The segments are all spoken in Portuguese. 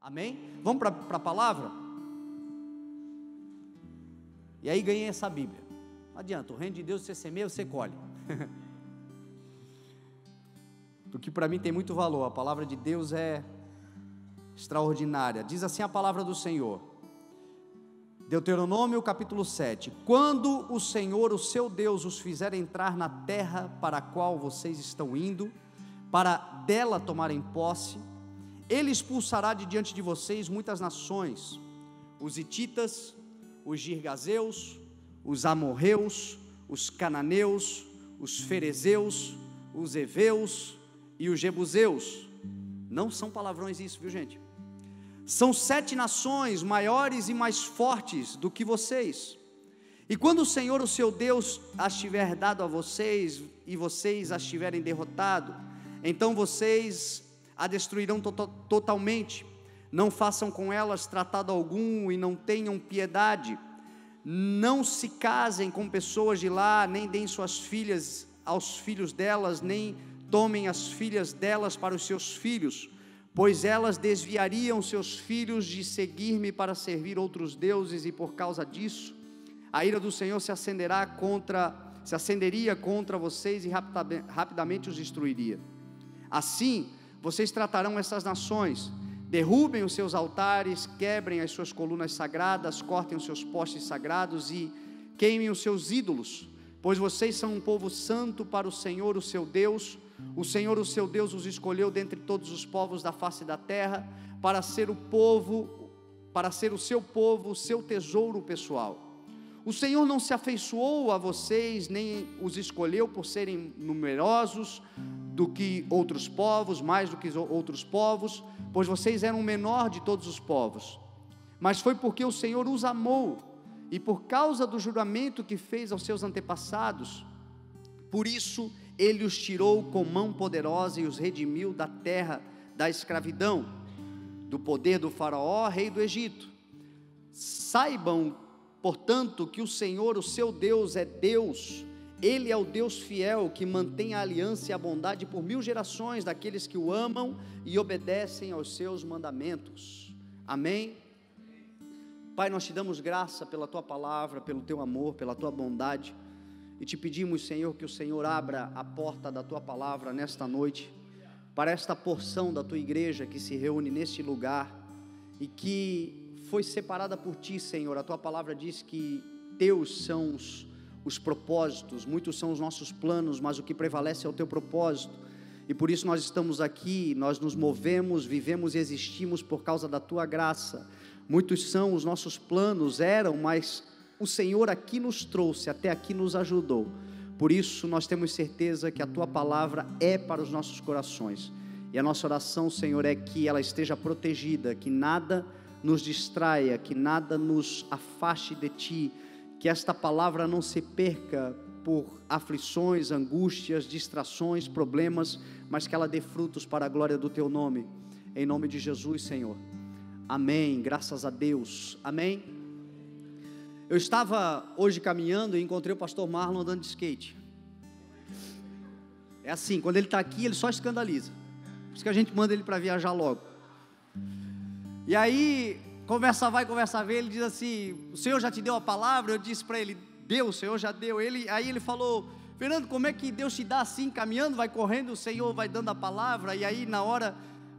Amém? Vamos para a palavra? E aí ganhei essa Bíblia. Não adianta, o reino de Deus você semeia, você colhe. O que para mim tem muito valor, a palavra de Deus é extraordinária. Diz assim a palavra do Senhor, Deuteronômio capítulo 7: quando o Senhor, o seu Deus, os fizer entrar na terra para a qual vocês estão indo, para dela tomarem posse, Ele expulsará de diante de vocês muitas nações, os hititas, os girgazeus, os amorreus, os cananeus, os ferezeus, os heveus e os jebuseus. Não são palavrões isso, viu gente? São 7 nações maiores e mais fortes do que vocês. E quando o Senhor, o seu Deus, as tiver dado a vocês, e vocês as tiverem derrotado, então vocês a destruirão totalmente. Não façam com elas tratado algum e não tenham piedade. Não se casem com pessoas de lá, nem deem suas filhas aos filhos delas, nem tomem as filhas delas para os seus filhos, pois elas desviariam seus filhos de seguir-me para servir outros deuses, e por causa disso a ira do Senhor se acenderia contra vocês e rapidamente os destruiria. Assim vocês tratarão essas nações: derrubem os seus altares, quebrem as suas colunas sagradas, cortem os seus postes sagrados e queimem os seus ídolos, pois vocês são um povo santo para o Senhor, o seu Deus. O Senhor, o seu Deus, os escolheu dentre todos os povos da face da terra, para ser o seu povo, o seu tesouro pessoal. O Senhor não se afeiçoou a vocês, nem os escolheu por serem numerosos do que outros povos, mais do que outros povos, pois vocês eram o menor de todos os povos, mas foi porque o Senhor os amou, e por causa do juramento que fez aos seus antepassados. Por isso Ele os tirou com mão poderosa e os redimiu da terra da escravidão, do poder do faraó, rei do Egito. Saibam, portanto, que o Senhor, o seu Deus, é Deus. Ele é o Deus fiel, que mantém a aliança e a bondade por 1000 gerações daqueles que o amam e obedecem aos seus mandamentos. Amém? Pai, nós te damos graça pela tua palavra, pelo teu amor, pela tua bondade, e te pedimos, Senhor, que o Senhor abra a porta da tua palavra nesta noite, para esta porção da tua igreja que se reúne neste lugar, e que foi separada por ti, Senhor. A tua palavra diz que teus são os propósitos, muitos são os nossos planos, mas o que prevalece é o teu propósito, e por isso nós estamos aqui, nós nos movemos, vivemos e existimos por causa da tua graça. Muitos são os nossos planos, mas o Senhor aqui nos trouxe, até aqui nos ajudou. Por isso nós temos certeza que a tua palavra é para os nossos corações, e a nossa oração, Senhor, é que ela esteja protegida, que nada nos distraia, que nada nos afaste de ti, que esta palavra não se perca por aflições, angústias, distrações, problemas, mas que ela dê frutos para a glória do teu nome, em nome de Jesus, Senhor. Amém, graças a Deus, amém. Eu estava hoje caminhando e encontrei o pastor Marlon andando de skate. É assim, quando ele está aqui, ele só escandaliza, por isso que a gente manda ele para viajar logo. E aí, conversa vai, conversa vem, ele diz assim: o Senhor já te deu a palavra? Eu disse para ele: deu, o Senhor já deu. Aí ele falou: Fernando, como é que Deus te dá assim, caminhando, vai correndo, o Senhor vai dando a palavra? E aí na hora,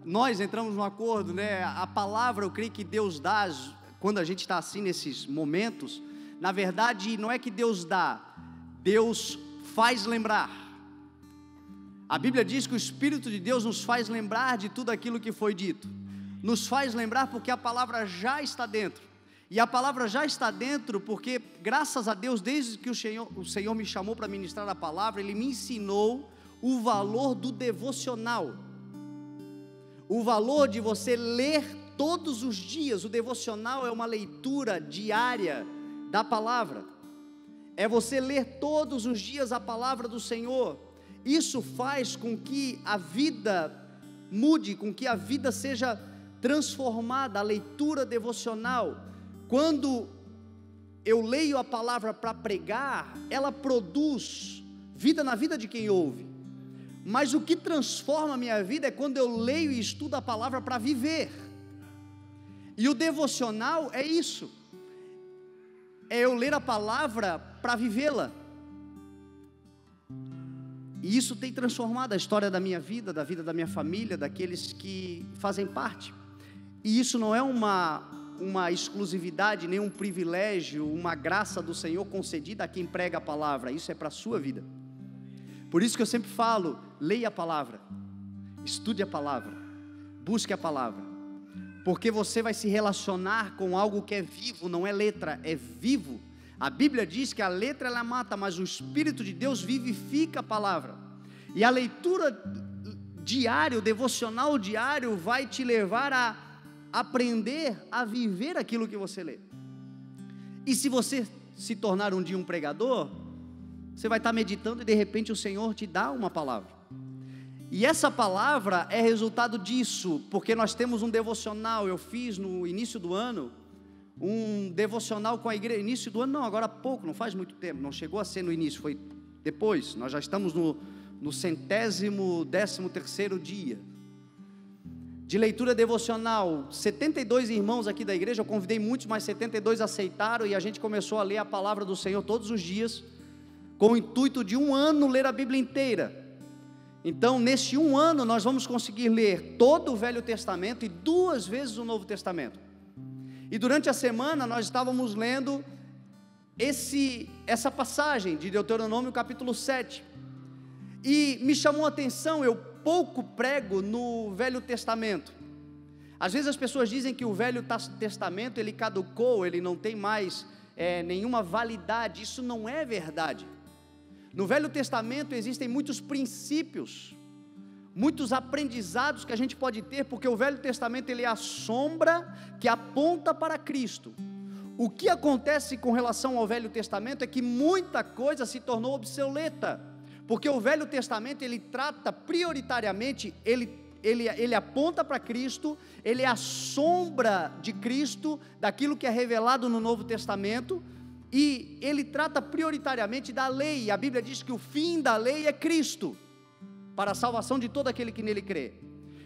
nós entramos num acordo, né? A palavra, eu creio que Deus dá, quando a gente está assim nesses momentos, na verdade não é que Deus dá, Deus faz lembrar. A Bíblia diz que o Espírito de Deus nos faz lembrar de tudo aquilo que foi dito, nos faz lembrar porque a palavra já está dentro, e a palavra já está dentro porque, graças a Deus, desde que o Senhor me chamou para ministrar a palavra, Ele me ensinou o valor do devocional, o valor de você ler todos os dias. O devocional é uma leitura diária da palavra, é você ler todos os dias a palavra do Senhor. Isso faz com que a vida mude, com que a vida seja transformada. A leitura devocional, quando eu leio a palavra para pregar, ela produz vida na vida de quem ouve, mas o que transforma a minha vida é quando eu leio e estudo a palavra para viver. E o devocional é isso, é eu ler a palavra para vivê-la. E isso tem transformado a história da minha vida, da vida da minha família, daqueles que fazem parte. E isso não é uma exclusividade, nem um privilégio, uma graça do Senhor concedida a quem prega a palavra. Isso é para a sua vida. Por isso que eu sempre falo, leia a palavra, estude a palavra, busque a palavra, porque você vai se relacionar com algo que é vivo, não é letra, é vivo. A Bíblia diz que a letra ela mata, mas o Espírito de Deus vivifica a palavra. E a leitura diária, o devocional diário vai te levar a aprender a viver aquilo que você lê. E se você se tornar um dia um pregador, você vai estar meditando e de repente o Senhor te dá uma palavra. E essa palavra é resultado disso, porque nós temos um devocional. Eu fiz no início do ano um devocional com a igreja. Início do ano não, agora há pouco, não faz muito tempo, não chegou a ser no início, foi depois. Nós já estamos no 113º dia de leitura devocional. 72 irmãos aqui da igreja, eu convidei muitos, mas 72 aceitaram, e a gente começou a ler a palavra do Senhor todos os dias, com o intuito de um ano ler a Bíblia inteira. Então neste um ano nós vamos conseguir ler todo o Velho Testamento e 2 vezes o Novo Testamento. E durante a semana nós estávamos lendo essa passagem de Deuteronômio capítulo 7, e me chamou a atenção. Eu pouco prego no Velho Testamento. Às vezes as pessoas dizem que o Velho Testamento ele caducou, ele não tem mais nenhuma validade. Isso não é verdade. No Velho Testamento existem muitos princípios, muitos aprendizados que a gente pode ter, porque o Velho Testamento ele é a sombra que aponta para Cristo. O que acontece com relação ao Velho Testamento é que muita coisa se tornou obsoleta, porque o Velho Testamento ele trata prioritariamente, ele aponta para Cristo, ele é a sombra de Cristo, daquilo que é revelado no Novo Testamento, e ele trata prioritariamente da lei. A Bíblia diz que o fim da lei é Cristo, para a salvação de todo aquele que nele crê.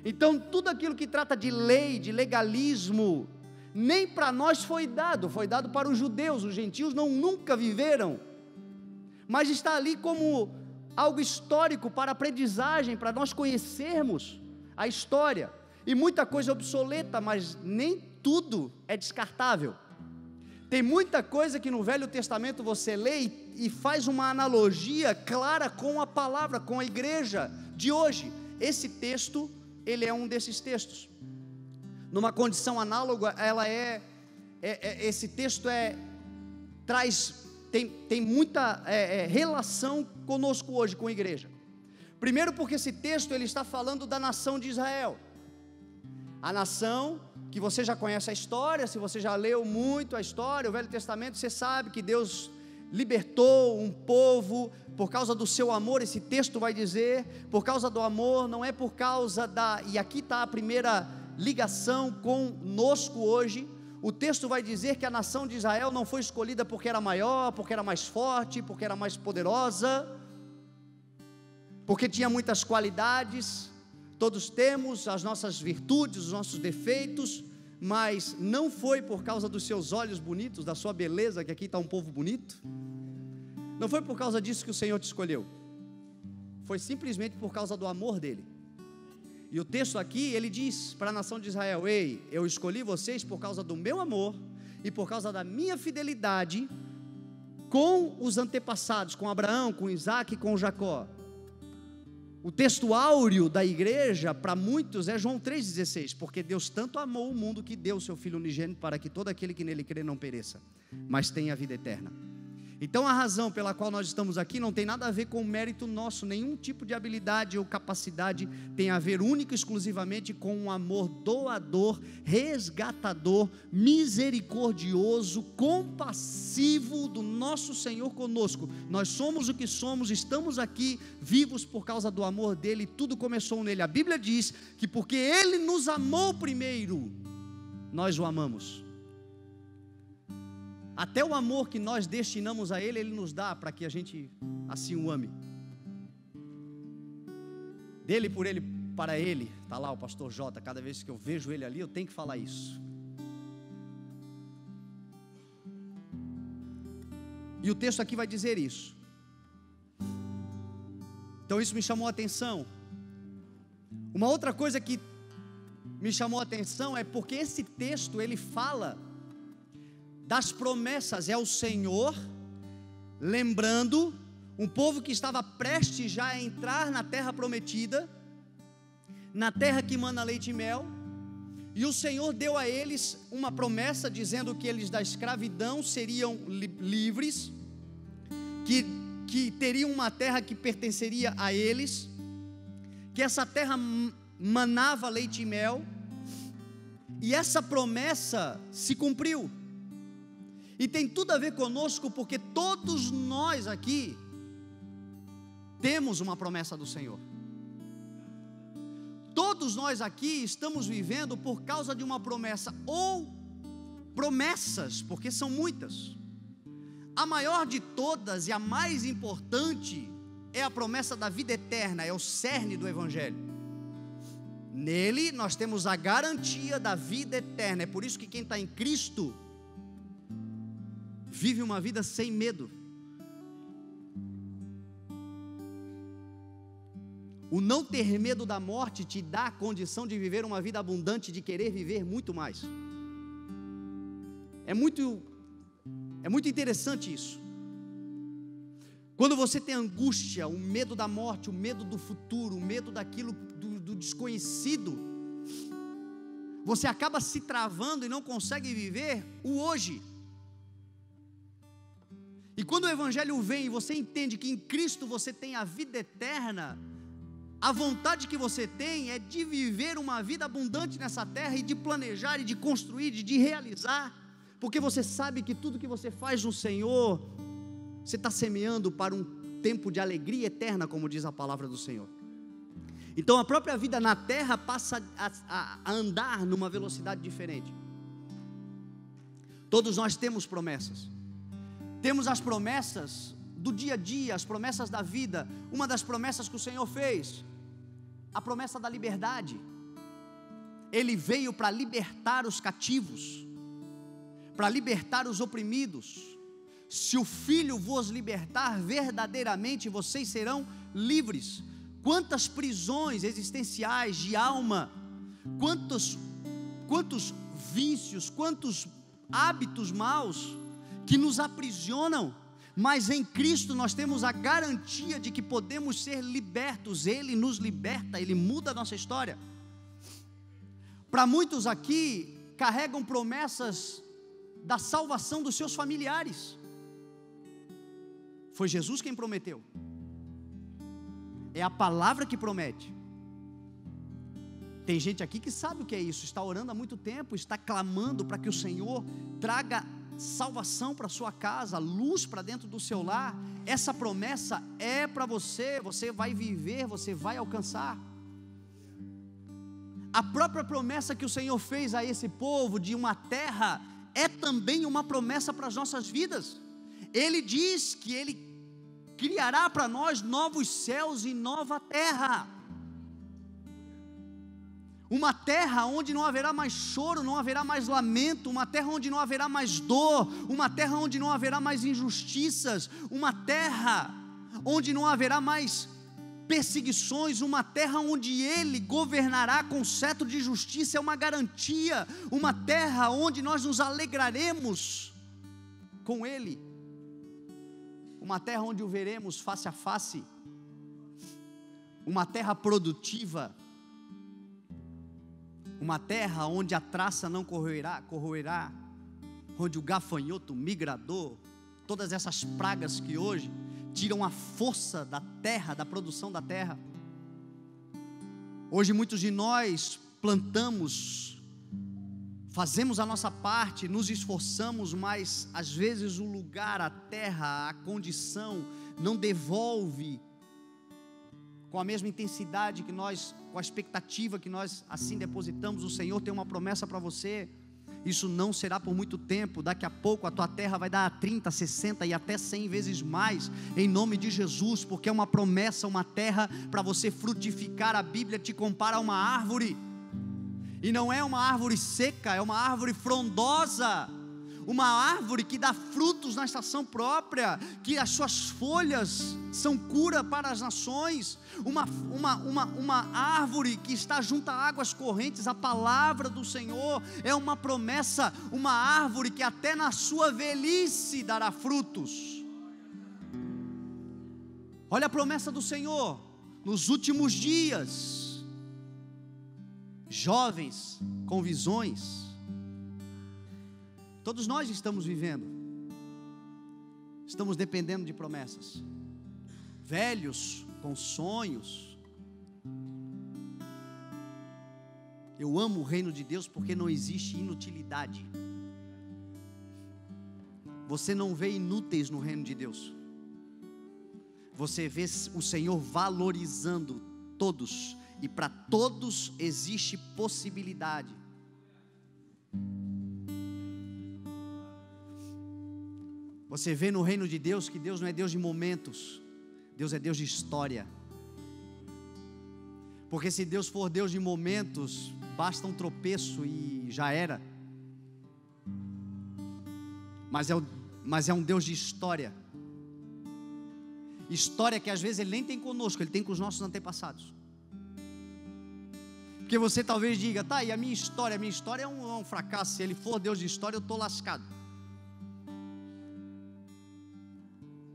Então tudo aquilo que trata de lei, de legalismo, nem para nós foi dado para os judeus. Os gentios nunca viveram, mas está ali como algo histórico para aprendizagem, para nós conhecermos a história. E muita coisa é obsoleta, mas nem tudo é descartável. Tem muita coisa que no Velho Testamento você lê e faz uma analogia clara com a palavra, com a igreja de hoje. Esse texto, ele é um desses textos. Numa condição análoga, esse texto tem muita relação conosco hoje, com a igreja. Primeiro porque esse texto ele está falando da nação de Israel, a nação que você já conhece a história. Se você já leu muito a história, o Velho Testamento, você sabe que Deus libertou um povo por causa do seu amor. Esse texto vai dizer, por causa do amor, não é por causa e aqui está a primeira ligação conosco hoje. O texto vai dizer que a nação de Israel não foi escolhida porque era maior, porque era mais forte, porque era mais poderosa, porque tinha muitas qualidades. Todos temos as nossas virtudes, os nossos defeitos, mas não foi por causa dos seus olhos bonitos, da sua beleza, que aqui está um povo bonito. Não foi por causa disso que o Senhor te escolheu, foi simplesmente por causa do amor dele. E o texto aqui, ele diz para a nação de Israel: ei, eu escolhi vocês por causa do meu amor e por causa da minha fidelidade com os antepassados, com Abraão, com Isaac e com Jacó. O texto áureo da igreja para muitos é João 3,16, porque Deus tanto amou o mundo que deu o seu Filho unigênito para que todo aquele que nele crê não pereça, mas tenha a vida eterna. Então a razão pela qual nós estamos aqui não tem nada a ver com o mérito nosso, nenhum tipo de habilidade ou capacidade, tem a ver única e exclusivamente com um amor doador, resgatador, misericordioso, compassivo do nosso Senhor conosco. Nós somos o que somos, estamos aqui vivos por causa do amor dele, tudo começou nele. A Bíblia diz que porque ele nos amou primeiro, nós o amamos. Até o amor que nós destinamos a ele, ele nos dá para que a gente assim o ame. Dele, por ele, para ele. Está lá o pastor Jota, cada vez que eu vejo ele ali, eu tenho que falar isso. E o texto aqui vai dizer isso. Então isso me chamou a atenção. Uma outra coisa que me chamou a atenção é porque esse texto ele fala das promessas, é o Senhor lembrando um povo que estava prestes já a entrar na terra prometida, na terra que mana leite e mel, e o Senhor deu a eles uma promessa dizendo que eles da escravidão seriam livres, que teriam uma terra que pertenceria a eles, que essa terra manava leite e mel, e essa promessa se cumpriu. E tem tudo a ver conosco, porque todos nós aqui temos uma promessa do Senhor. Todos nós aqui estamos vivendo por causa de uma promessa, ou promessas, porque são muitas. A maior de todas e a mais importante é a promessa da vida eterna, é o cerne do Evangelho. Nele nós temos a garantia da vida eterna. É por isso que quem está em Cristo vive uma vida sem medo. O não ter medo da morte te dá a condição de viver uma vida abundante, de querer viver muito mais. É muito interessante isso. Quando você tem angústia, o medo da morte, o medo do futuro, o medo daquilo do desconhecido, você acaba se travando e não consegue viver o hoje. E quando o Evangelho vem e você entende que em Cristo você tem a vida eterna, a vontade que você tem é de viver uma vida abundante nessa terra, e de planejar, e de construir, de realizar, porque você sabe que tudo que você faz no Senhor, você está semeando para um tempo de alegria eterna, como diz a palavra do Senhor. Então a própria vida na terra passa a andar numa velocidade diferente. Todos nós temos promessas. Temos as promessas do dia a dia, as promessas da vida. Uma das promessas que o Senhor fez, a promessa da liberdade. Ele veio para libertar os cativos, para libertar os oprimidos. Se o Filho vos libertar, verdadeiramente vocês serão livres. Quantas prisões existenciais de alma, quantos vícios, quantos hábitos maus que nos aprisionam, mas em Cristo nós temos a garantia de que podemos ser libertos. Ele nos liberta, Ele muda a nossa história. Para muitos aqui, carregam promessas da salvação dos seus familiares. Foi Jesus quem prometeu. É a palavra que promete. Tem gente aqui que sabe o que é isso, está orando há muito tempo, está clamando para que o Senhor traga salvação para a sua casa, luz para dentro do seu lar. Essa promessa é para você, você vai viver, você vai alcançar. A própria promessa que o Senhor fez a esse povo de uma terra, é também uma promessa para as nossas vidas. Ele diz que Ele criará para nós novos céus e nova terra. Uma terra onde não haverá mais choro, não haverá mais lamento, uma terra onde não haverá mais dor, uma terra onde não haverá mais injustiças, uma terra onde não haverá mais perseguições, uma terra onde Ele governará com cetro de justiça. É uma garantia, uma terra onde nós nos alegraremos com Ele, uma terra onde o veremos face a face, uma terra produtiva, uma terra onde a traça não corroerá, onde o gafanhoto, o migrador, todas essas pragas que hoje tiram a força da terra, da produção da terra. Hoje muitos de nós plantamos, fazemos a nossa parte, nos esforçamos, mas às vezes o lugar, a terra, a condição não devolve com a mesma intensidade que nós, com a expectativa que nós assim depositamos. O Senhor tem uma promessa para você. Isso não será por muito tempo. Daqui a pouco a tua terra vai dar 30, 60 e até 100 vezes mais, em nome de Jesus, porque é uma promessa, uma terra para você frutificar. A Bíblia te compara a uma árvore, e não é uma árvore seca, é uma árvore frondosa, uma árvore que dá frutos na estação própria, que as suas folhas são cura para as nações, uma árvore que está junto a águas correntes. A palavra do Senhor é uma promessa, uma árvore que até na sua velhice dará frutos. Olha a promessa do Senhor, nos últimos dias, jovens com visões. Todos nós estamos vivendo, estamos dependendo de promessas. Velhos com sonhos. Eu amo o reino de Deus porque não existe inutilidade. Você não vê inúteis no reino de Deus. Você vê o Senhor valorizando todos, e para todos existe possibilidade. Você vê no reino de Deus que Deus não é Deus de momentos, Deus é Deus de história. Porque se Deus for Deus de momentos, basta um tropeço e já era. Mas é um Deus de história. História que às vezes Ele nem tem conosco, Ele tem com os nossos antepassados. Porque você talvez diga, tá, e a minha história é um fracasso. Se Ele for Deus de história, eu estou lascado.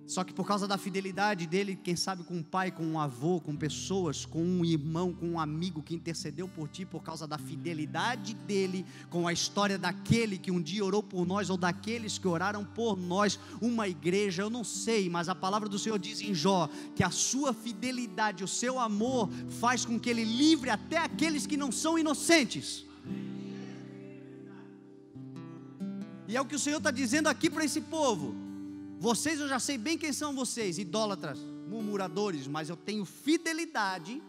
Só que por causa da fidelidade dele, quem sabe com um pai, com um avô, com pessoas, com um irmão, com um amigo que intercedeu por ti, por causa da fidelidade dele, com a história daquele que um dia orou por nós, ou daqueles que oraram por nós, uma igreja, eu não sei, mas a palavra do Senhor diz em Jó, que a sua fidelidade, o seu amor, faz com que ele livre até aqueles que não são inocentes. E é o que o Senhor está dizendo aqui para esse povo. Vocês, eu já sei bem quem são vocês, idólatras, murmuradores, mas eu tenho fidelidade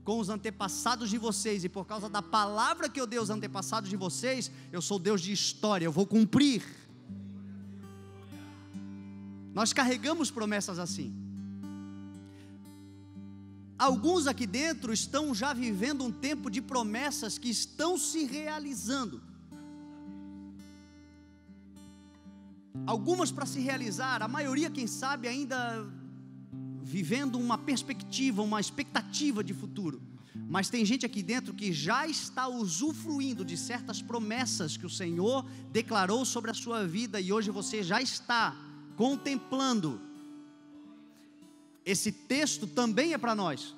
com os antepassados de vocês, e por causa da palavra que eu dei aos antepassados de vocês, eu sou Deus de história, eu vou cumprir. Nós carregamos promessas assim. Alguns aqui dentro estão já vivendo um tempo de promessas que estão se realizando. Algumas para se realizar, a maioria, quem sabe, ainda vivendo uma perspectiva, uma expectativa de futuro. Mas tem gente aqui dentro que já está usufruindo de certas promessas que o Senhor declarou sobre a sua vida, e hoje você já está contemplando. Esse texto também é para nós,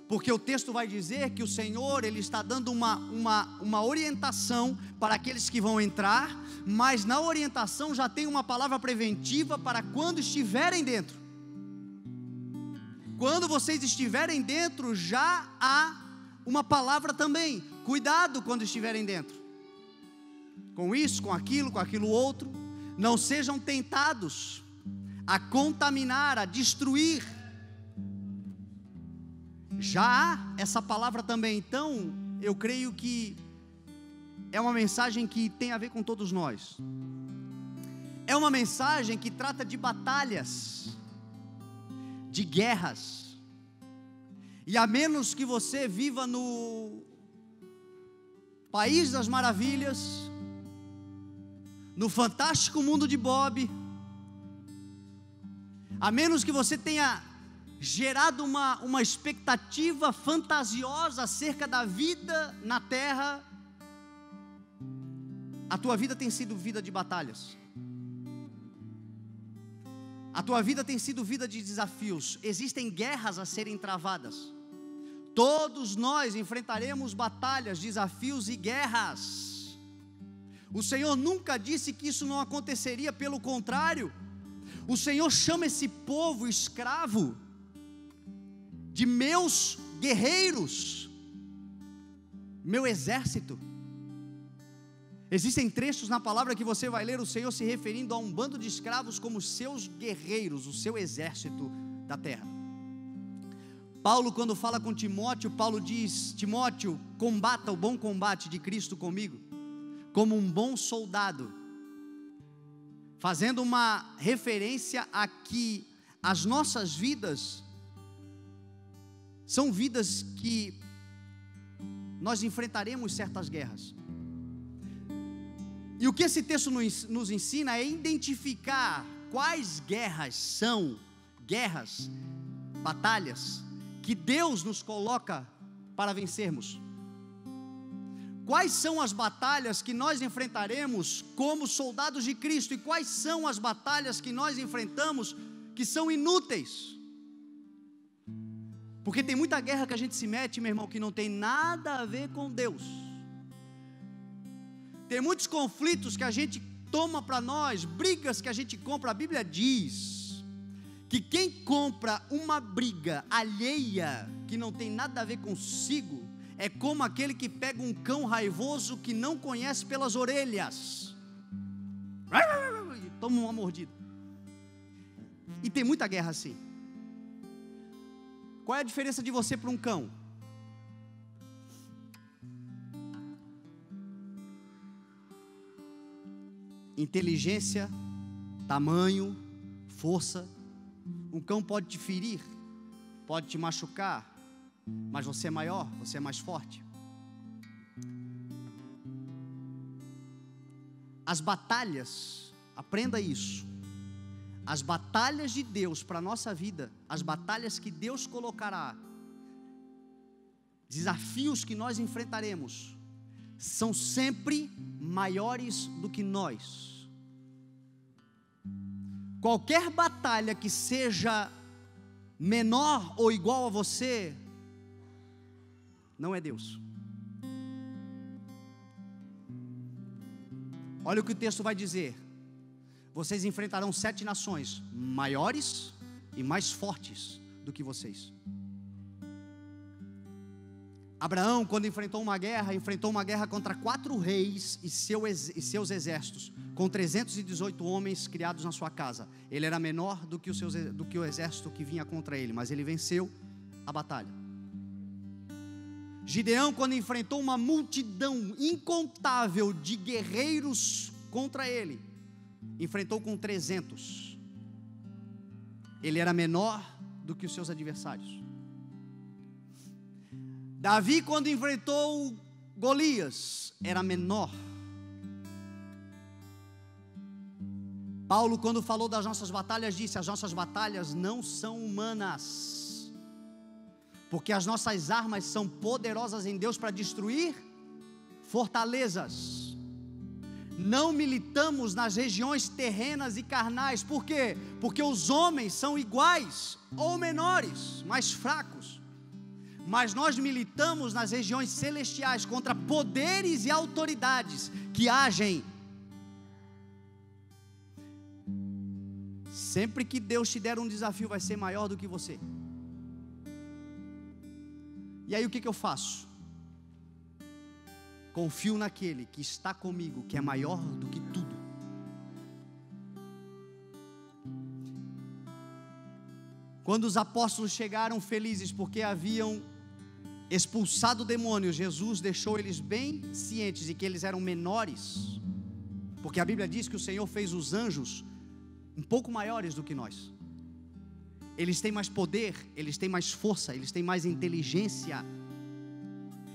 porque o texto vai dizer que o Senhor, Ele está dando uma orientação para aqueles que vão entrar, mas na orientação já tem uma palavra preventiva para quando estiverem dentro. Quando vocês estiverem dentro, já há uma palavra também: cuidado quando estiverem dentro, com isso, com aquilo outro, não sejam tentados a contaminar, a destruir. Já há essa palavra também. Então, eu creio que é uma mensagem que tem a ver com todos nós. É uma mensagem que trata de batalhas, de guerras. E a menos que você viva no País das Maravilhas, no fantástico mundo de Bob, a menos que você tenha gerado uma expectativa fantasiosa acerca da vida na terra, a tua vida tem sido vida de batalhas, a tua vida tem sido vida de desafios. Existem guerras a serem travadas. Todos nós enfrentaremos batalhas, desafios e guerras. O Senhor nunca disse que isso não aconteceria, pelo contrário, o Senhor chama esse povo escravo de meus guerreiros, meu exército. Existem trechos na palavra que você vai ler o Senhor se referindo a um bando de escravos como seus guerreiros, o seu exército da terra. Paulo, quando fala com Timóteo, Paulo diz: Timóteo, combata o bom combate de Cristo comigo, como um bom soldado, fazendo uma referência a que as nossas vidas são vidas que nós enfrentaremos certas guerras. E o que esse texto nos ensina é identificar quais guerras são guerras, batalhas, que Deus nos coloca para vencermos. Quais são as batalhas que nós enfrentaremos como soldados de Cristo, e quais são as batalhas que nós enfrentamos que são inúteis? Porque tem muita guerra que a gente se mete, meu irmão, que não tem nada a ver com Deus. Tem muitos conflitos que a gente toma para nós, brigas que a gente compra. A Bíblia diz que quem compra uma briga alheia, que não tem nada a ver consigo, é como aquele que pega um cão raivoso que não conhece pelas orelhas e toma uma mordida. E tem muita guerra assim. Qual é a diferença de você para um cão? Inteligência, tamanho, força. Um cão pode te ferir, pode te machucar, mas você é maior, você é mais forte. As batalhas, aprenda isso. As batalhas de Deus para a nossa vida, as batalhas que Deus colocará, desafios que nós enfrentaremos, são sempre maiores do que nós. Qualquer batalha que seja menor ou igual a você, não é Deus. Olha o que o texto vai dizer: vocês enfrentarão 7 nações maiores e mais fortes do que vocês. Abraão, quando enfrentou uma guerra contra 4 reis e seus exércitos, com 318 homens criados na sua casa. Ele era menor do que o exército que vinha contra ele, mas ele venceu a batalha. Gideão, quando enfrentou uma multidão incontável de guerreiros contra ele, enfrentou com 300. Ele era menor do que os seus adversários. Davi, quando enfrentou Golias, era menor. Paulo, quando falou das nossas batalhas, disse: as nossas batalhas não são humanas, porque as nossas armas são poderosas em Deus para destruir fortalezas. Não militamos nas regiões terrenas e carnais. Por quê? Porque os homens são iguais ou menores, mais fracos. Mas nós militamos nas regiões celestiais contra poderes e autoridades que agem. Sempre que Deus te der um desafio, vai ser maior do que você. E aí o que eu faço? Confio naquele que está comigo, que é maior do que tudo. Quando os apóstolos chegaram felizes porque haviam expulsado demônios, Jesus deixou eles bem cientes de que eles eram menores, porque a Bíblia diz que o Senhor fez os anjos um pouco maiores do que nós. Eles têm mais poder, eles têm mais força, eles têm mais inteligência.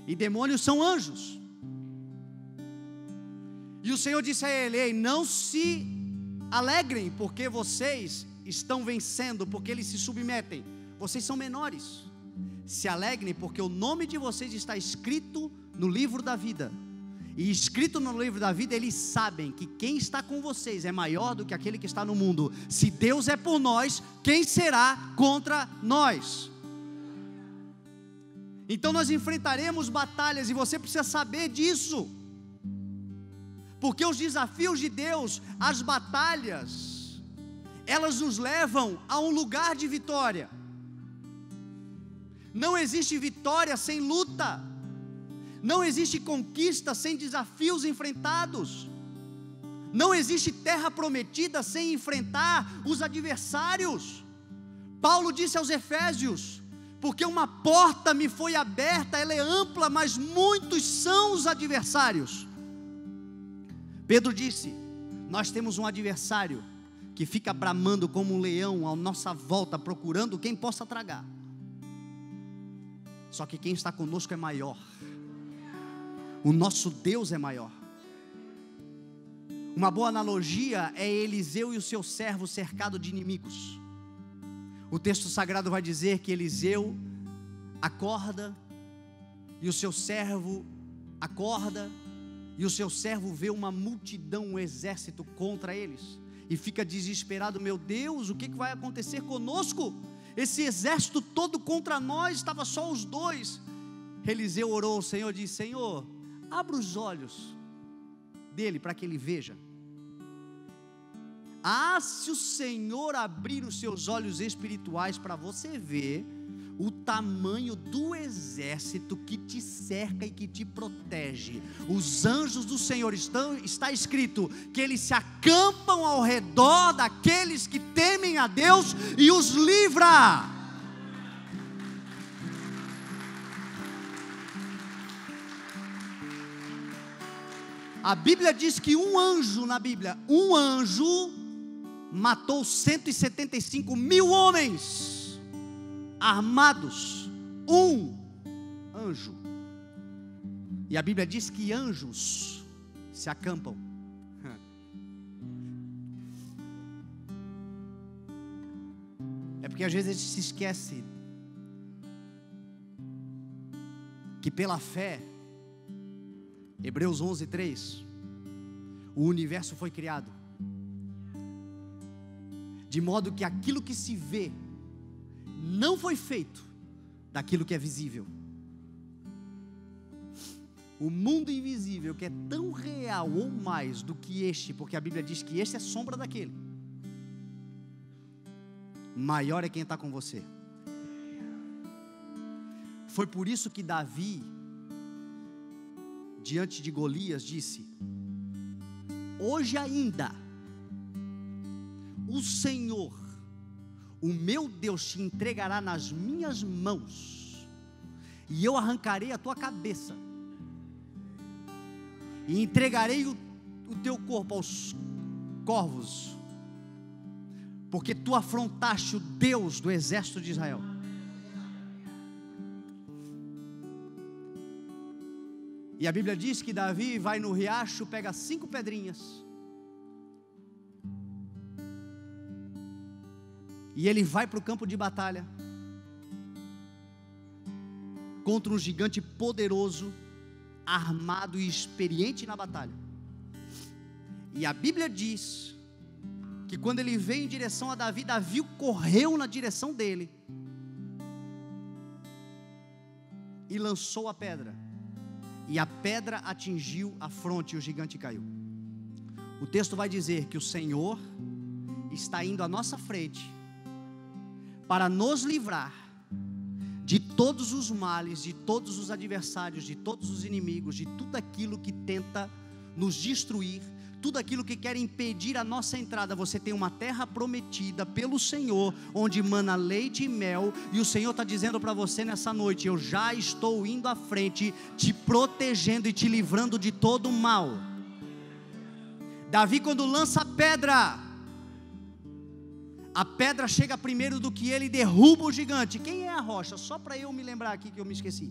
E demônios são anjos. E o Senhor disse a ele: ei, não se alegrem porque vocês estão vencendo, porque eles se submetem. Vocês são menores. Se alegrem porque o nome de vocês está escrito no livro da vida. E escrito no livro da vida, eles sabem que quem está com vocês é maior do que aquele que está no mundo. Se Deus é por nós, quem será contra nós? Então nós enfrentaremos batalhas, e você precisa saber disso, porque os desafios de Deus, as batalhas, elas nos levam a um lugar de vitória. Não existe vitória sem luta. Não existe conquista sem desafios enfrentados. Não existe terra prometida sem enfrentar os adversários. Paulo disse aos Efésios: porque uma porta me foi aberta, ela é ampla, mas muitos são os adversários. Pedro disse: nós temos um adversário que fica bramando como um leão à nossa volta, procurando quem possa tragar. Só que quem está conosco é maior. O nosso Deus é maior. Uma boa analogia é Eliseu e o seu servo cercado de inimigos. O texto sagrado vai dizer que Eliseu acorda, e o seu servo acorda, e o seu servo vê uma multidão, um exército contra eles, e fica desesperado: meu Deus, o que vai acontecer conosco? Esse exército todo contra nós, estava só os dois. Eliseu orou ao Senhor e disse: Senhor, abra os olhos dele para que ele veja. Se o Senhor abrir os seus olhos espirituais para você ver o tamanho do exército que te cerca e que te protege. Os anjos do Senhor está escrito que eles se acampam ao redor daqueles que temem a Deus e os livra. A Bíblia diz que um anjo matou 175 mil homens armados. Um anjo. E a Bíblia diz que anjos se acampam. É porque às vezes a gente se esquece que pela fé, Hebreus 11:3, o universo foi criado de modo que aquilo que se vê não foi feito daquilo que é visível. O mundo invisível, que é tão real ou mais do que este, porque a Bíblia diz que este é sombra daquele, maior é quem está com você. Foi por isso que Davi, diante de Golias, disse: hoje ainda o Senhor, o meu Deus, te entregará nas minhas mãos, e eu arrancarei a tua cabeça, e entregarei o teu corpo aos corvos, porque tu afrontaste o Deus do exército de Israel. E a Bíblia diz que Davi vai no riacho, pega 5 pedrinhas, e ele vai para o campo de batalha, contra um gigante poderoso, armado e experiente na batalha. E a Bíblia diz que quando ele veio em direção a Davi, Davi correu na direção dele, e lançou a pedra, e a pedra atingiu a fronte, e o gigante caiu. O texto vai dizer que o Senhor está indo à nossa frente, para nos livrar de todos os males, de todos os adversários, de todos os inimigos, de tudo aquilo que tenta nos destruir, tudo aquilo que quer impedir a nossa entrada. Você tem uma terra prometida pelo Senhor, onde mana leite e mel, e o Senhor está dizendo para você nessa noite: eu já estou indo à frente, te protegendo e te livrando de todo o mal. Davi, quando lança a pedra chega primeiro do que ele, derruba o gigante. Quem é a rocha? Só para eu me lembrar aqui, que eu me esqueci.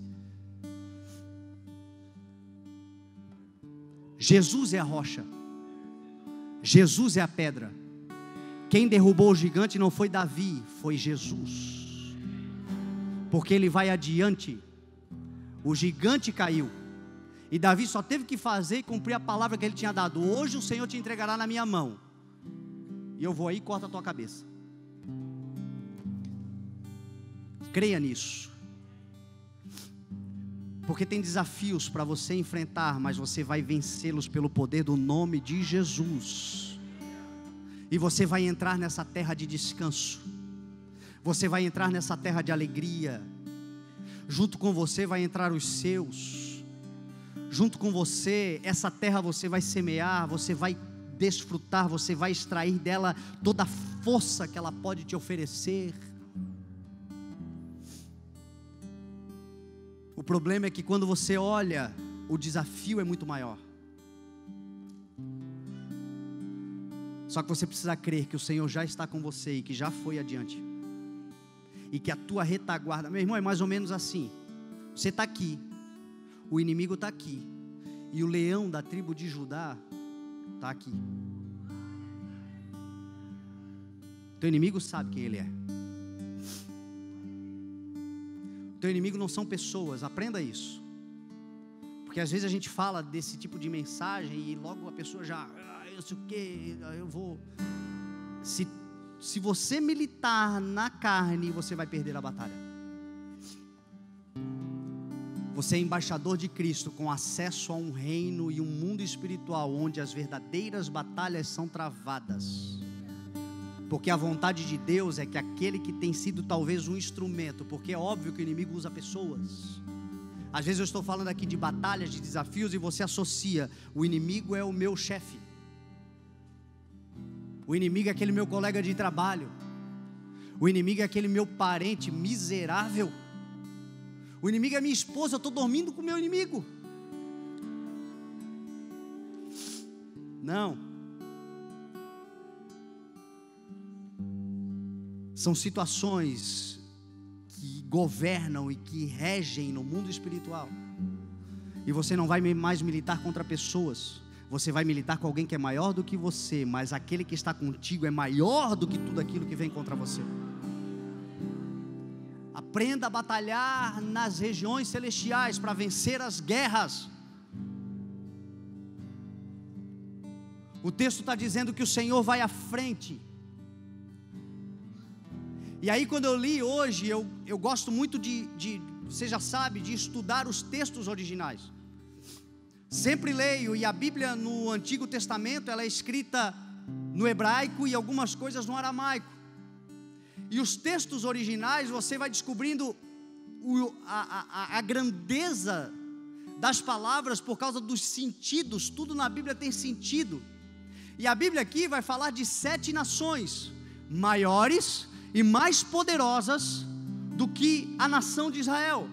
Jesus é a rocha, Jesus é a pedra. Quem derrubou o gigante não foi Davi, foi Jesus, porque ele vai adiante. O gigante caiu, e Davi só teve que fazer e cumprir a palavra que ele tinha dado: hoje o Senhor te entregará na minha mão, e eu vou aí e corto a tua cabeça. Creia nisso, porque tem desafios para você enfrentar, mas você vai vencê-los pelo poder do nome de Jesus. E você vai entrar nessa terra de descanso, você vai entrar nessa terra de alegria. Junto com você vai entrar os seus, junto com você, essa terra você vai semear, você vai desfrutar, você vai extrair dela toda a força que ela pode te oferecer. O problema é que quando você olha, o desafio é muito maior. Só que você precisa crer que o Senhor já está com você e que já foi adiante, e que a tua retaguarda, meu irmão, é mais ou menos assim: você está aqui, o inimigo está aqui, e o leão da tribo de Judá está aqui. Teu inimigo sabe quem ele é. Teu inimigo não são pessoas, aprenda isso. Porque às vezes a gente fala desse tipo de mensagem e logo a pessoa já, eu sei o que, eu vou. Se você militar na carne, você vai perder a batalha. Você é embaixador de Cristo, com acesso a um reino e um mundo espiritual, onde as verdadeiras batalhas são travadas. Porque a vontade de Deus é que aquele que tem sido talvez um instrumento, porque é óbvio que o inimigo usa pessoas. Às vezes eu estou falando aqui de batalhas, de desafios, e você associa, o inimigo é o meu chefe. O inimigo é aquele meu colega de trabalho. O inimigo é aquele meu parente miserável. O inimigo é minha esposa, eu estou dormindo com o meu inimigo. Não. São situações que governam e que regem no mundo espiritual. E você não vai mais militar contra pessoas. Você vai militar com alguém que é maior do que você, mas aquele que está contigo é maior do que tudo aquilo que vem contra você. Aprenda a batalhar nas regiões celestiais para vencer as guerras. O texto está dizendo que o Senhor vai à frente. E aí quando eu li hoje, eu gosto muito você já sabe, de estudar os textos originais. Sempre leio, e a Bíblia no Antigo Testamento, ela é escrita no hebraico e algumas coisas no aramaico. E os textos originais, você vai descobrindo a grandeza das palavras por causa dos sentidos. Tudo na Bíblia tem sentido. E a Bíblia aqui vai falar de 7 nações maiores e mais poderosas do que a nação de Israel.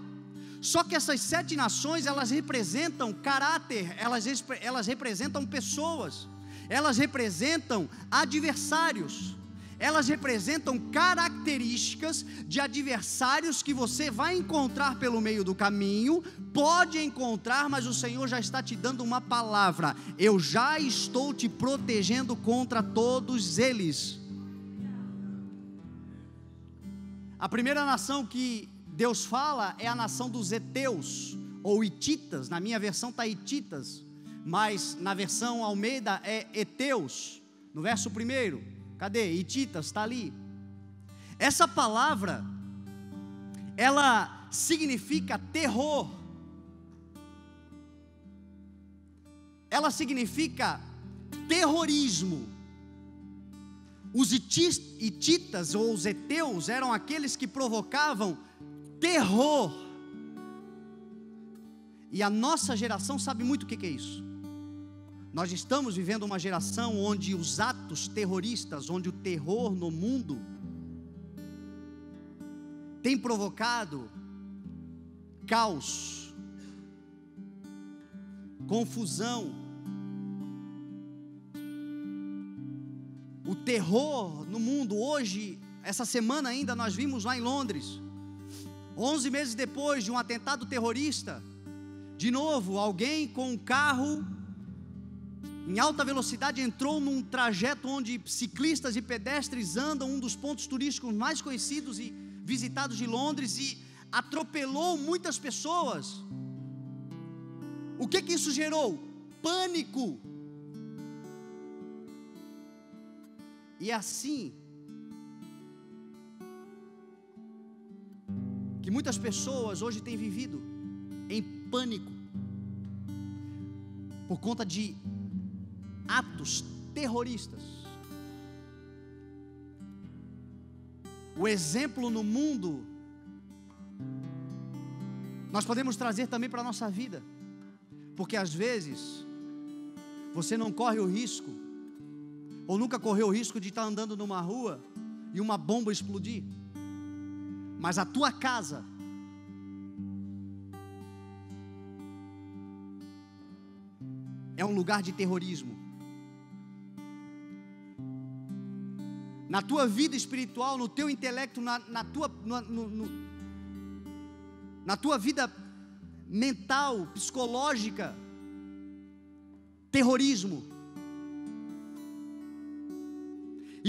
Só que essas 7 nações, elas representam caráter, elas representam pessoas, elas representam adversários, elas representam características de adversários que você vai encontrar pelo meio do caminho, pode encontrar, mas o Senhor já está te dando uma palavra: eu já estou te protegendo contra todos eles. A primeira nação que Deus fala é a nação dos heteus, ou hititas. Na minha versão está hititas, mas na versão Almeida é heteus. No verso 1, cadê? Hititas, está ali. Essa palavra, ela significa terror. Ela significa terrorismo. Os hititas ou os heteus eram aqueles que provocavam terror. E a nossa geração sabe muito o que é isso. Nós estamos vivendo uma geração onde os atos terroristas, onde o terror no mundo tem provocado caos, confusão. O terror no mundo hoje, essa semana ainda nós vimos lá em Londres, 11 meses depois de um atentado terrorista, de novo, alguém com um carro em alta velocidade entrou num trajeto onde ciclistas e pedestres andam, um dos pontos turísticos mais conhecidos e visitados de Londres, e atropelou muitas pessoas. O que isso gerou? Pânico. E é assim que muitas pessoas hoje têm vivido em pânico por conta de atos terroristas. O exemplo no mundo nós podemos trazer também para a nossa vida, porque às vezes você não corre o risco, ou nunca correu o risco de estar andando numa rua e uma bomba explodir, mas a tua casa é um lugar de terrorismo. Na tua vida espiritual, no teu intelecto, na tua vida mental, psicológica, terrorismo.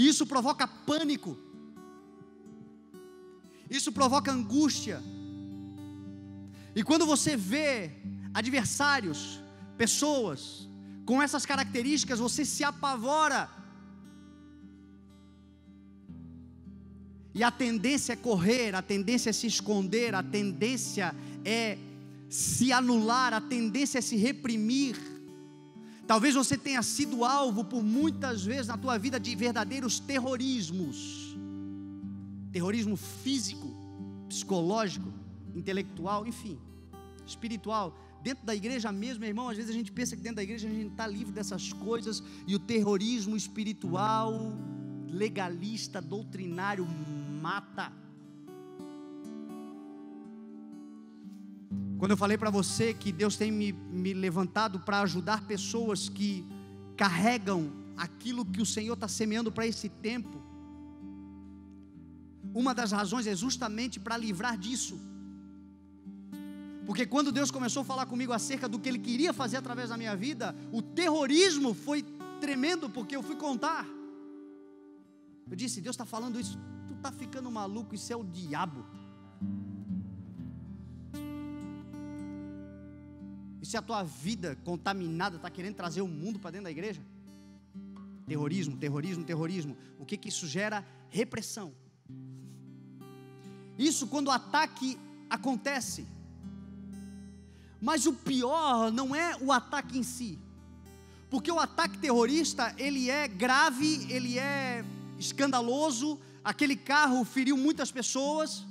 E isso provoca pânico. Isso provoca angústia. E quando você vê adversários, pessoas com essas características, você se apavora. E a tendência é correr, a tendência é se esconder, a tendência é se anular, a tendência é se reprimir. Talvez você tenha sido alvo por muitas vezes na tua vida de verdadeiros terrorismos. Terrorismo físico, psicológico, intelectual, enfim, espiritual. Dentro da igreja mesmo, meu irmão, às vezes a gente pensa que dentro da igreja a gente está livre dessas coisas. E o terrorismo espiritual, legalista, doutrinário, mata. Quando eu falei para você que Deus tem me levantado para ajudar pessoas que carregam aquilo que o Senhor está semeando para esse tempo, uma das razões é justamente para livrar disso. Porque quando Deus começou a falar comigo acerca do que Ele queria fazer através da minha vida, o terrorismo foi tremendo, porque eu fui contar. Eu disse: Deus está falando isso, tu está ficando maluco, isso é o diabo. Isso é a tua vida contaminada, está querendo trazer o mundo para dentro da igreja? Terrorismo, terrorismo, terrorismo. O que isso gera? Repressão. Isso quando o ataque acontece. Mas o pior não é o ataque em si, porque o ataque terrorista, ele é grave, ele é escandaloso, aquele carro feriu muitas pessoas.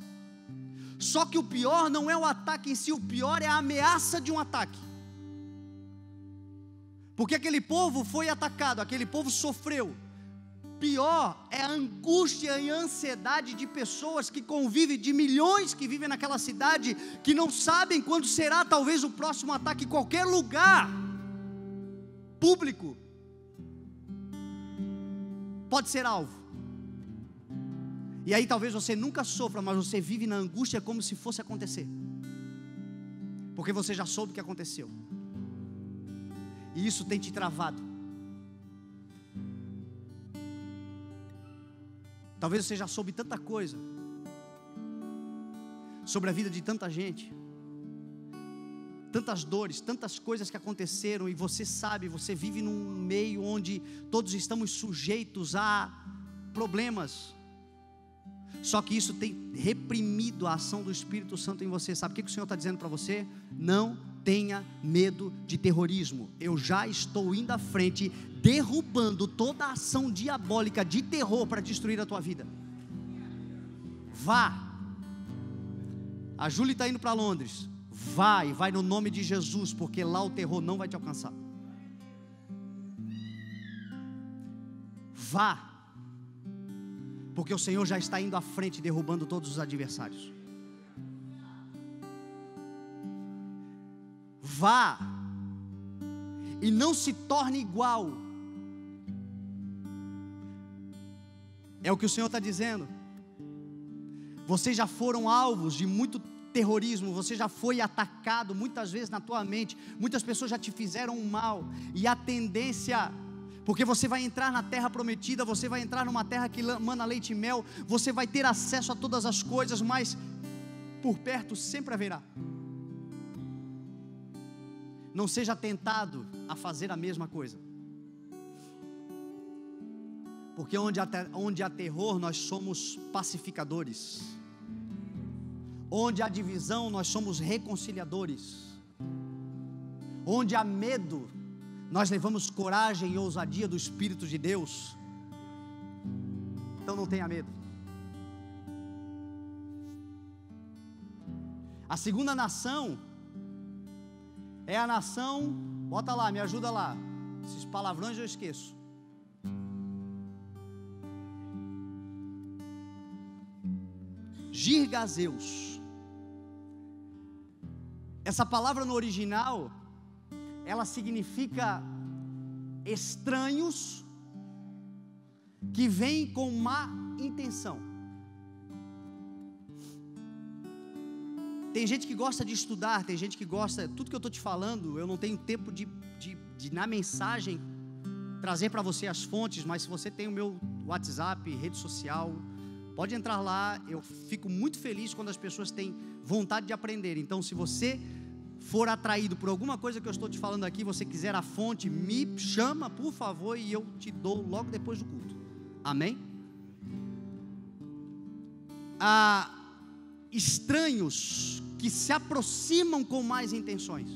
Só que o pior não é o ataque em si, o pior é a ameaça de um ataque. Porque aquele povo foi atacado, aquele povo sofreu. Pior é a angústia e a ansiedade de pessoas que convivem, de milhões que vivem naquela cidade, que não sabem quando será talvez o próximo ataque em qualquer lugar público. Pode ser alvo. E aí talvez você nunca sofra, mas você vive na angústia como se fosse acontecer, porque você já soube o que aconteceu, e isso tem te travado. Talvez você já soube tanta coisa sobre a vida de tanta gente, tantas dores, tantas coisas que aconteceram, e você sabe, você vive num meio onde todos estamos sujeitos a problemas. Só que isso tem reprimido a ação do Espírito Santo em você. Sabe o que o Senhor está dizendo para você? Não tenha medo de terrorismo. Eu já estou indo à frente, derrubando toda a ação diabólica de terror para destruir a tua vida. Vá. A Júlia está indo para Londres. Vai no nome de Jesus, porque lá o terror não vai te alcançar. Vá. Porque o Senhor já está indo à frente, derrubando todos os adversários. Vá. E não se torne igual. É o que o Senhor está dizendo. Vocês já foram alvos de muito terrorismo. Você já foi atacado muitas vezes na tua mente. Muitas pessoas já te fizeram um mal. E a tendência... Porque você vai entrar na terra prometida, você vai entrar numa terra que mana leite e mel, você vai ter acesso a todas as coisas, mas por perto sempre haverá. Não seja tentado a fazer a mesma coisa. Porque onde há terror, nós somos pacificadores. Onde há divisão, nós somos reconciliadores. Onde há medo, nós levamos coragem e ousadia do Espírito de Deus. Então não tenha medo. A segunda nação é a nação, bota lá, me ajuda lá, esses palavrões eu esqueço. Girgazeus. Essa palavra no original, ela significa estranhos que vêm com má intenção. Tem gente que gosta de estudar, tem gente que gosta, tudo que eu estou te falando, eu não tenho tempo de na mensagem trazer para você as fontes, mas se você tem o WhatsApp, rede social, pode entrar lá. Eu fico muito feliz quando as pessoas têm vontade de aprender. Então, se você for atraído por alguma coisa que eu estou te falando aqui, você quiser a fonte, me chama, por favor, e eu te dou logo depois do culto. Amém? Há estranhos que se aproximam com mais intenções.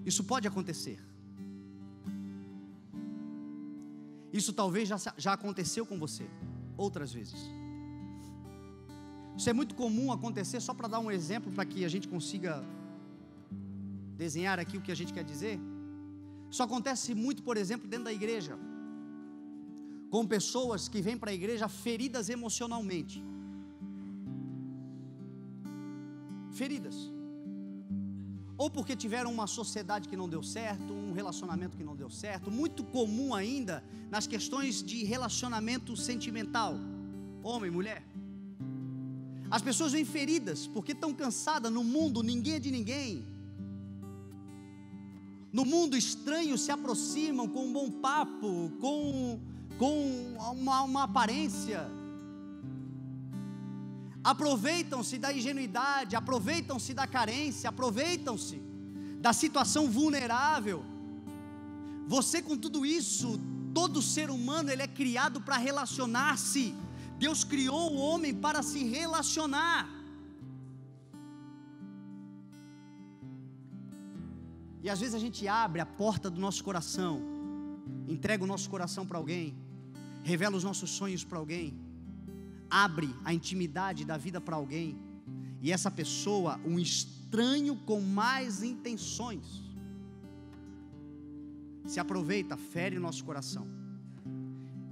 Isso pode acontecer. Isso talvez já aconteceu com você outras vezes. Isso é muito comum acontecer, só para dar um exemplo, para que a gente consiga desenhar aqui o que a gente quer dizer. Isso acontece muito, por exemplo, dentro da igreja, com pessoas que vêm para a igreja feridas emocionalmente. Feridas. Ou porque tiveram uma sociedade que não deu certo, um relacionamento que não deu certo. Muito comum ainda nas questões de relacionamento sentimental, homem, mulher. As pessoas vêm feridas porque estão cansadas. No mundo ninguém é de ninguém. No mundo estranhos se aproximam com um bom papo, com uma aparência. Aproveitam-se da ingenuidade, aproveitam-se da carência, aproveitam-se da situação vulnerável. Você, com tudo isso, todo ser humano, ele é criado para relacionar-se. Deus criou o homem para se relacionar. E às vezes a gente abre a porta do nosso coração, entrega o nosso coração para alguém, revela os nossos sonhos para alguém, abre a intimidade da vida para alguém, e essa pessoa, um estranho com mais intenções, se aproveita, fere o nosso coração.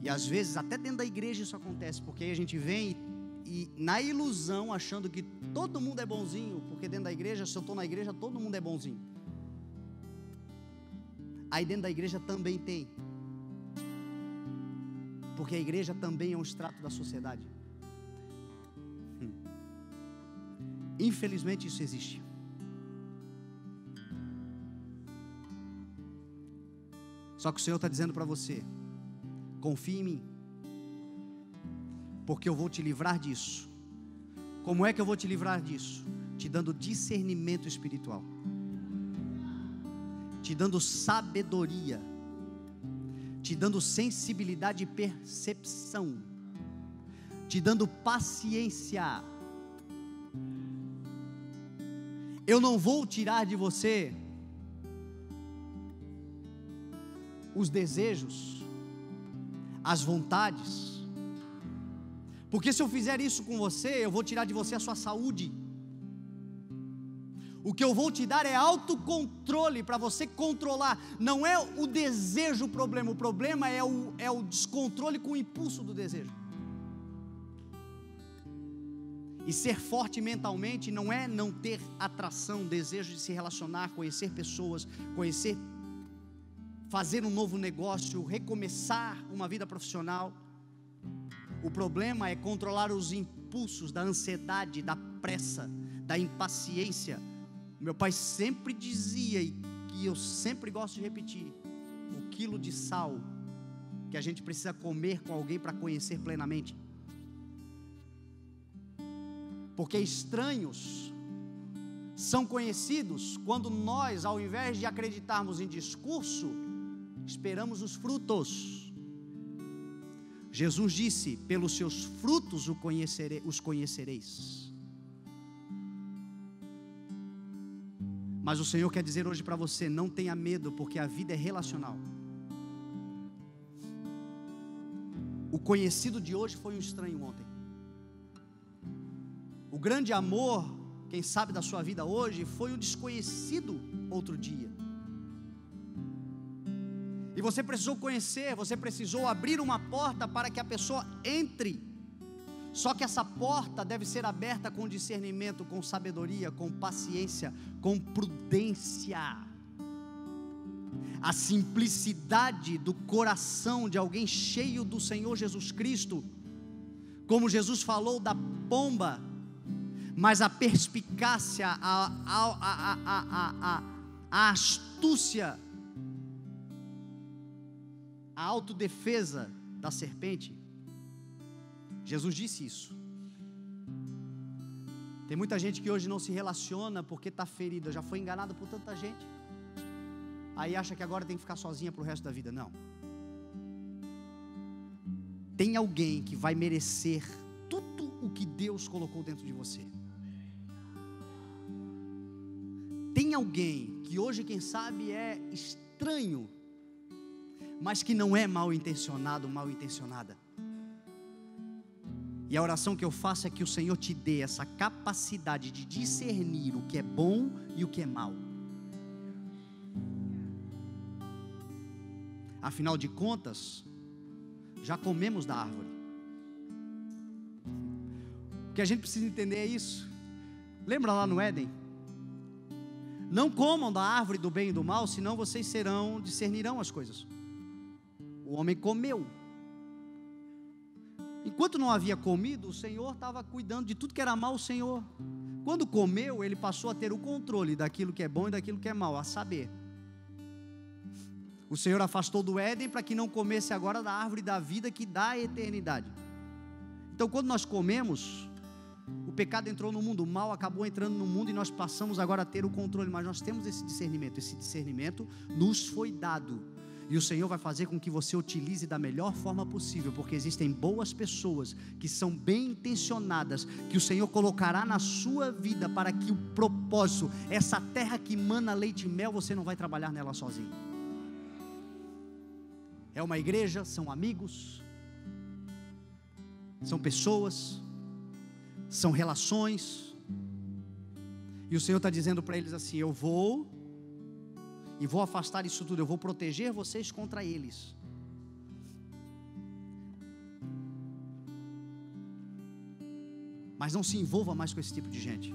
E às vezes até dentro da igreja isso acontece, porque aí a gente vem e na ilusão, achando que todo mundo é bonzinho, porque dentro da igreja, se eu estou na igreja, todo mundo é bonzinho. Aí dentro da igreja também tem, porque a igreja também é um extrato da sociedade. Infelizmente isso existe. Só que o Senhor está dizendo para você: confie em mim, porque eu vou te livrar disso. Como é que eu vou te livrar disso? Te dando discernimento espiritual, te dando sabedoria, te dando sensibilidade e percepção, te dando paciência. Eu não vou tirar de você os desejos, as vontades, porque se eu fizer isso com você, eu vou tirar de você a sua saúde. O que eu vou te dar é autocontrole, para você controlar. Não é o desejo o problema é o descontrole com o impulso do desejo. E ser forte mentalmente não é não ter atração, desejo de se relacionar, conhecer pessoas, fazer um novo negócio, recomeçar uma vida profissional. O problema é controlar os impulsos da ansiedade, da pressa, da impaciência. Meu pai sempre dizia, e que eu sempre gosto de repetir: o quilo de sal que a gente precisa comer com alguém para conhecer plenamente. Porque estranhos são conhecidos quando nós, ao invés de acreditarmos em discurso, esperamos os frutos. Jesus disse: pelos seus frutos os conhecereis. Mas o Senhor quer dizer hoje para você: não tenha medo, porque a vida é relacional. O conhecido de hoje foi um estranho ontem. O grande amor, quem sabe da sua vida hoje, foi um desconhecido outro dia. E você precisou conhecer, você precisou abrir uma porta para que a pessoa entre. Só que essa porta deve ser aberta com discernimento, com sabedoria, com paciência, com prudência. A simplicidade do coração de alguém cheio do Senhor Jesus Cristo, como Jesus falou da pomba, mas a perspicácia, a astúcia a autodefesa da serpente, Jesus disse isso. Tem muita gente que hoje não se relaciona porque está ferida, já foi enganada por tanta gente, aí acha que agora tem que ficar sozinha para o resto da vida. Não. Tem alguém que vai merecer tudo o que Deus colocou dentro de você. Tem alguém que hoje, quem sabe, é estranho, mas que não é mal intencionado, mal intencionada. E a oração que eu faço é que o Senhor te dê essa capacidade de discernir o que é bom e o que é mal. Afinal de contas, já comemos da árvore. O que a gente precisa entender é isso. Lembra lá no Éden? Não comam da árvore do bem e do mal, senão vocês discernirão as coisas. O homem comeu. Enquanto não havia comido, o Senhor estava cuidando de tudo que era mal. O Senhor, quando comeu, ele passou a ter o controle daquilo que é bom e daquilo que é mal, a saber. O Senhor afastou do Éden para que não comesse agora da árvore da vida que dá a eternidade. Então, quando nós comemos, o pecado entrou no mundo, o mal acabou entrando no mundo e nós passamos agora a ter o controle. Mas nós temos esse discernimento nos foi dado. E o Senhor vai fazer com que você utilize da melhor forma possível, porque existem boas pessoas que são bem intencionadas, que o Senhor colocará na sua vida para que o propósito, essa terra que mana leite e mel, você não vai trabalhar nela sozinho. É uma igreja, são amigos, são pessoas, são relações, e o Senhor está dizendo para eles assim: eu vou afastar isso tudo, eu vou proteger vocês contra eles. Mas não se envolva mais com esse tipo de gente.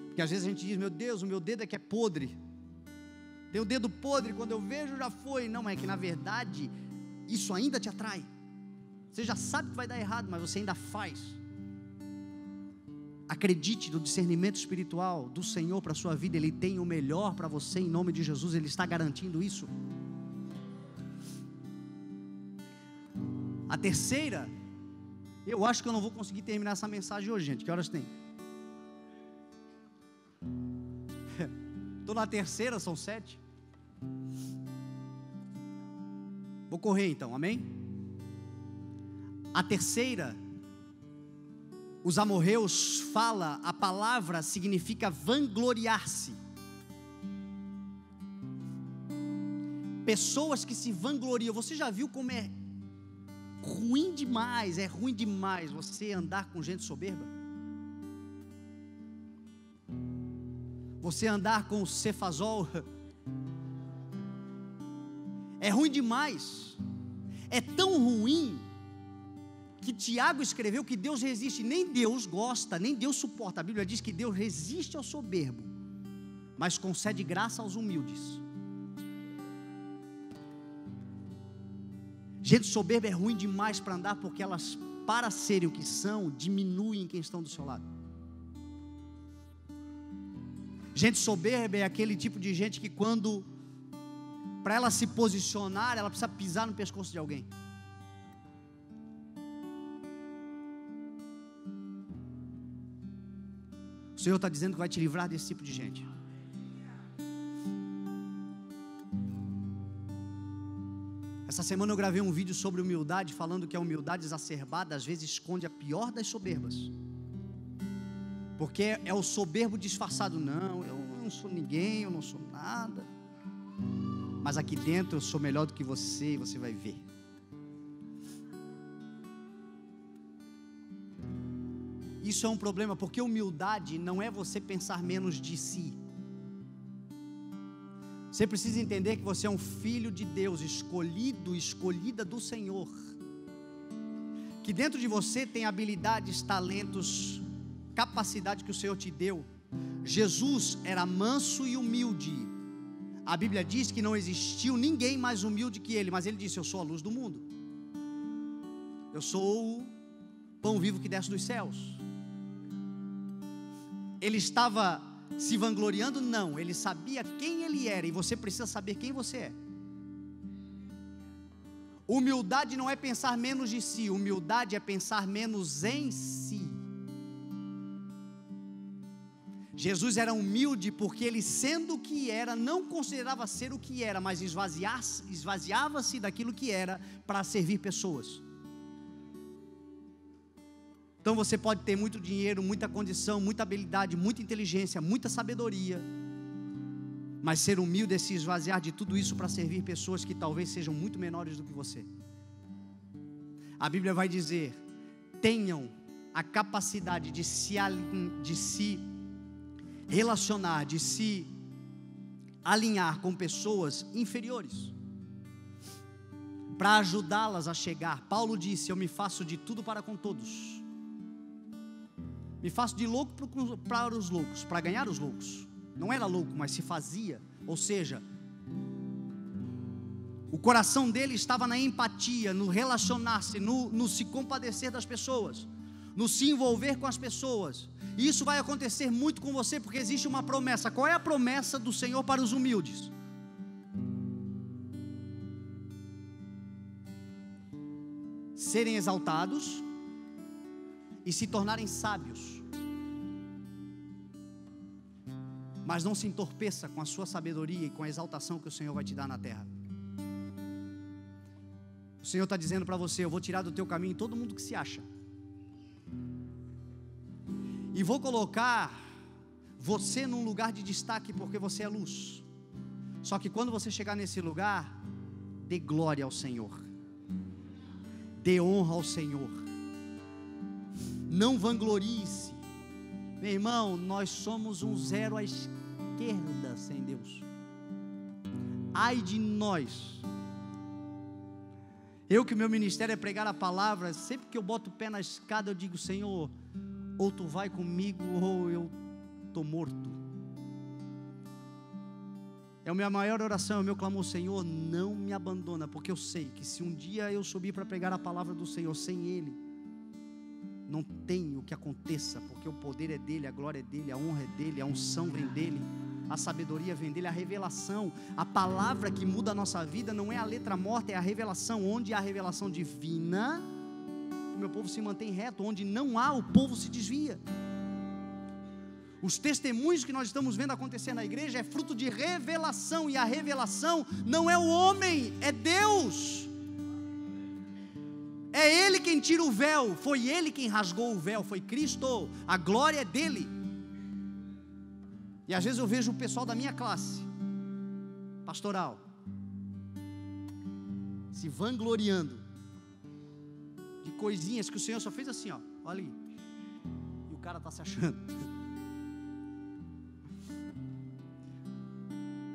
Porque às vezes a gente diz: meu Deus, o meu dedo é que é podre, tem o dedo podre, quando eu vejo já foi. Não, é que na verdade isso ainda te atrai. Você já sabe que vai dar errado, mas você ainda faz. Acredite no discernimento espiritual do Senhor para a sua vida. Ele tem o melhor para você, em nome de Jesus. Ele está garantindo isso. A terceira, eu acho que eu não vou conseguir terminar essa mensagem hoje, gente. Que horas tem? Estou na terceira, são 7. Vou correr então, amém? A terceira, os amorreus fala, a palavra significa vangloriar-se. Pessoas que se vangloriam. Você já viu como é ruim demais você andar com gente soberba? Você andar com o cefazol é ruim demais. É tão ruim que Tiago escreveu que Deus resiste. Nem Deus gosta, nem Deus suporta. A Bíblia diz que Deus resiste ao soberbo, mas concede graça aos humildes. Gente soberba é ruim demais para andar, porque elas, para serem o que são, diminuem quem estão do seu lado. Gente soberba é aquele tipo de gente que quando, para ela se posicionar, ela precisa pisar no pescoço de alguém. O Senhor está dizendo que vai te livrar desse tipo de gente. Essa semana eu gravei um vídeo sobre humildade, falando que a humildade exacerbada às vezes esconde a pior das soberbas. Porque é o soberbo disfarçado. Não, eu não sou ninguém, eu não sou nada, mas aqui dentro eu sou melhor do que você, e você vai ver. Isso é um problema, porque humildade não é você pensar menos de si. Você precisa entender que você é um filho de Deus, escolhido, escolhida do Senhor, que dentro de você tem habilidades, talentos, capacidade que o Senhor te deu. Jesus era manso e humilde. A Bíblia diz que não existiu ninguém mais humilde que ele, mas ele disse: eu sou a luz do mundo, eu sou o pão vivo que desce dos céus. Ele estava se vangloriando, não. Ele sabia quem ele era, e você precisa saber quem você é. Humildade não é pensar menos de si, humildade é pensar menos em si. Jesus era humilde porque ele, sendo o que era, não considerava ser o que era, mas esvaziava-se daquilo que era para servir pessoas. Então você pode ter muito dinheiro, muita condição, muita habilidade, muita inteligência, muita sabedoria, mas ser humilde é se esvaziar de tudo isso para servir pessoas que talvez sejam muito menores do que você. A Bíblia vai dizer: tenham a capacidade de se relacionar, de se alinhar com pessoas inferiores, para ajudá-las a chegar. Paulo disse: eu me faço de tudo para com todos, me faço de louco para os loucos, para ganhar os loucos. Não era louco, mas se fazia, ou seja, o coração dele estava na empatia, no relacionar-se, no se compadecer das pessoas, no se envolver com as pessoas. E isso vai acontecer muito com você, porque existe uma promessa. Qual é a promessa do Senhor para os humildes? Serem exaltados e se tornarem sábios. Mas não se entorpeça com a sua sabedoria e com a exaltação que o Senhor vai te dar na terra. O Senhor está dizendo para você: eu vou tirar do teu caminho todo mundo que se acha, e vou colocar você num lugar de destaque, porque você é luz. Só que quando você chegar nesse lugar, dê glória ao Senhor, dê honra ao Senhor, não vanglorie-se. Meu irmão, nós somos um zero à esquerda sem Deus. Ai de nós. Eu, que o meu ministério é pregar a palavra, sempre que eu boto o pé na escada eu digo: Senhor, ou tu vai comigo ou eu estou morto. É a minha maior oração, é o meu clamor: Senhor, não me abandona, porque eu sei que se um dia eu subir para pregar a palavra do Senhor, sem Ele, não tem o que aconteça, porque o poder é dEle, a glória é dEle, a honra é dEle, a unção vem dEle, a sabedoria vem dEle, a revelação. A palavra que muda a nossa vida não é a letra morta, é a revelação. Onde há a revelação divina, o meu povo se mantém reto. Onde não há, o povo se desvia. Os testemunhos que nós estamos vendo acontecer na igreja é fruto de revelação, e a revelação não é o homem, é Deus. É Ele quem tira o véu, foi Ele quem rasgou o véu, foi Cristo, a glória é dEle. E às vezes eu vejo o pessoal da minha classe pastoral se vangloriando de coisinhas que o Senhor só fez assim, ó, olha ali, e o cara está se achando.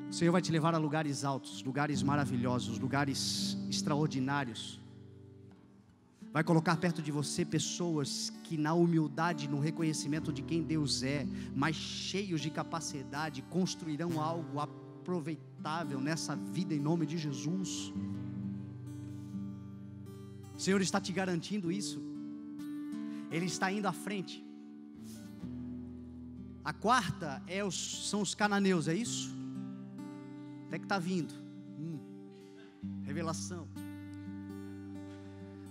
O Senhor vai te levar a lugares altos, lugares maravilhosos, lugares extraordinários. Vai colocar perto de você pessoas que, na humildade, no reconhecimento de quem Deus é, mas cheios de capacidade, construirão algo aproveitável nessa vida, em nome de Jesus. O Senhor está te garantindo isso. Ele está indo à frente. A quarta são os cananeus, é isso? Até que está vindo. Revelação.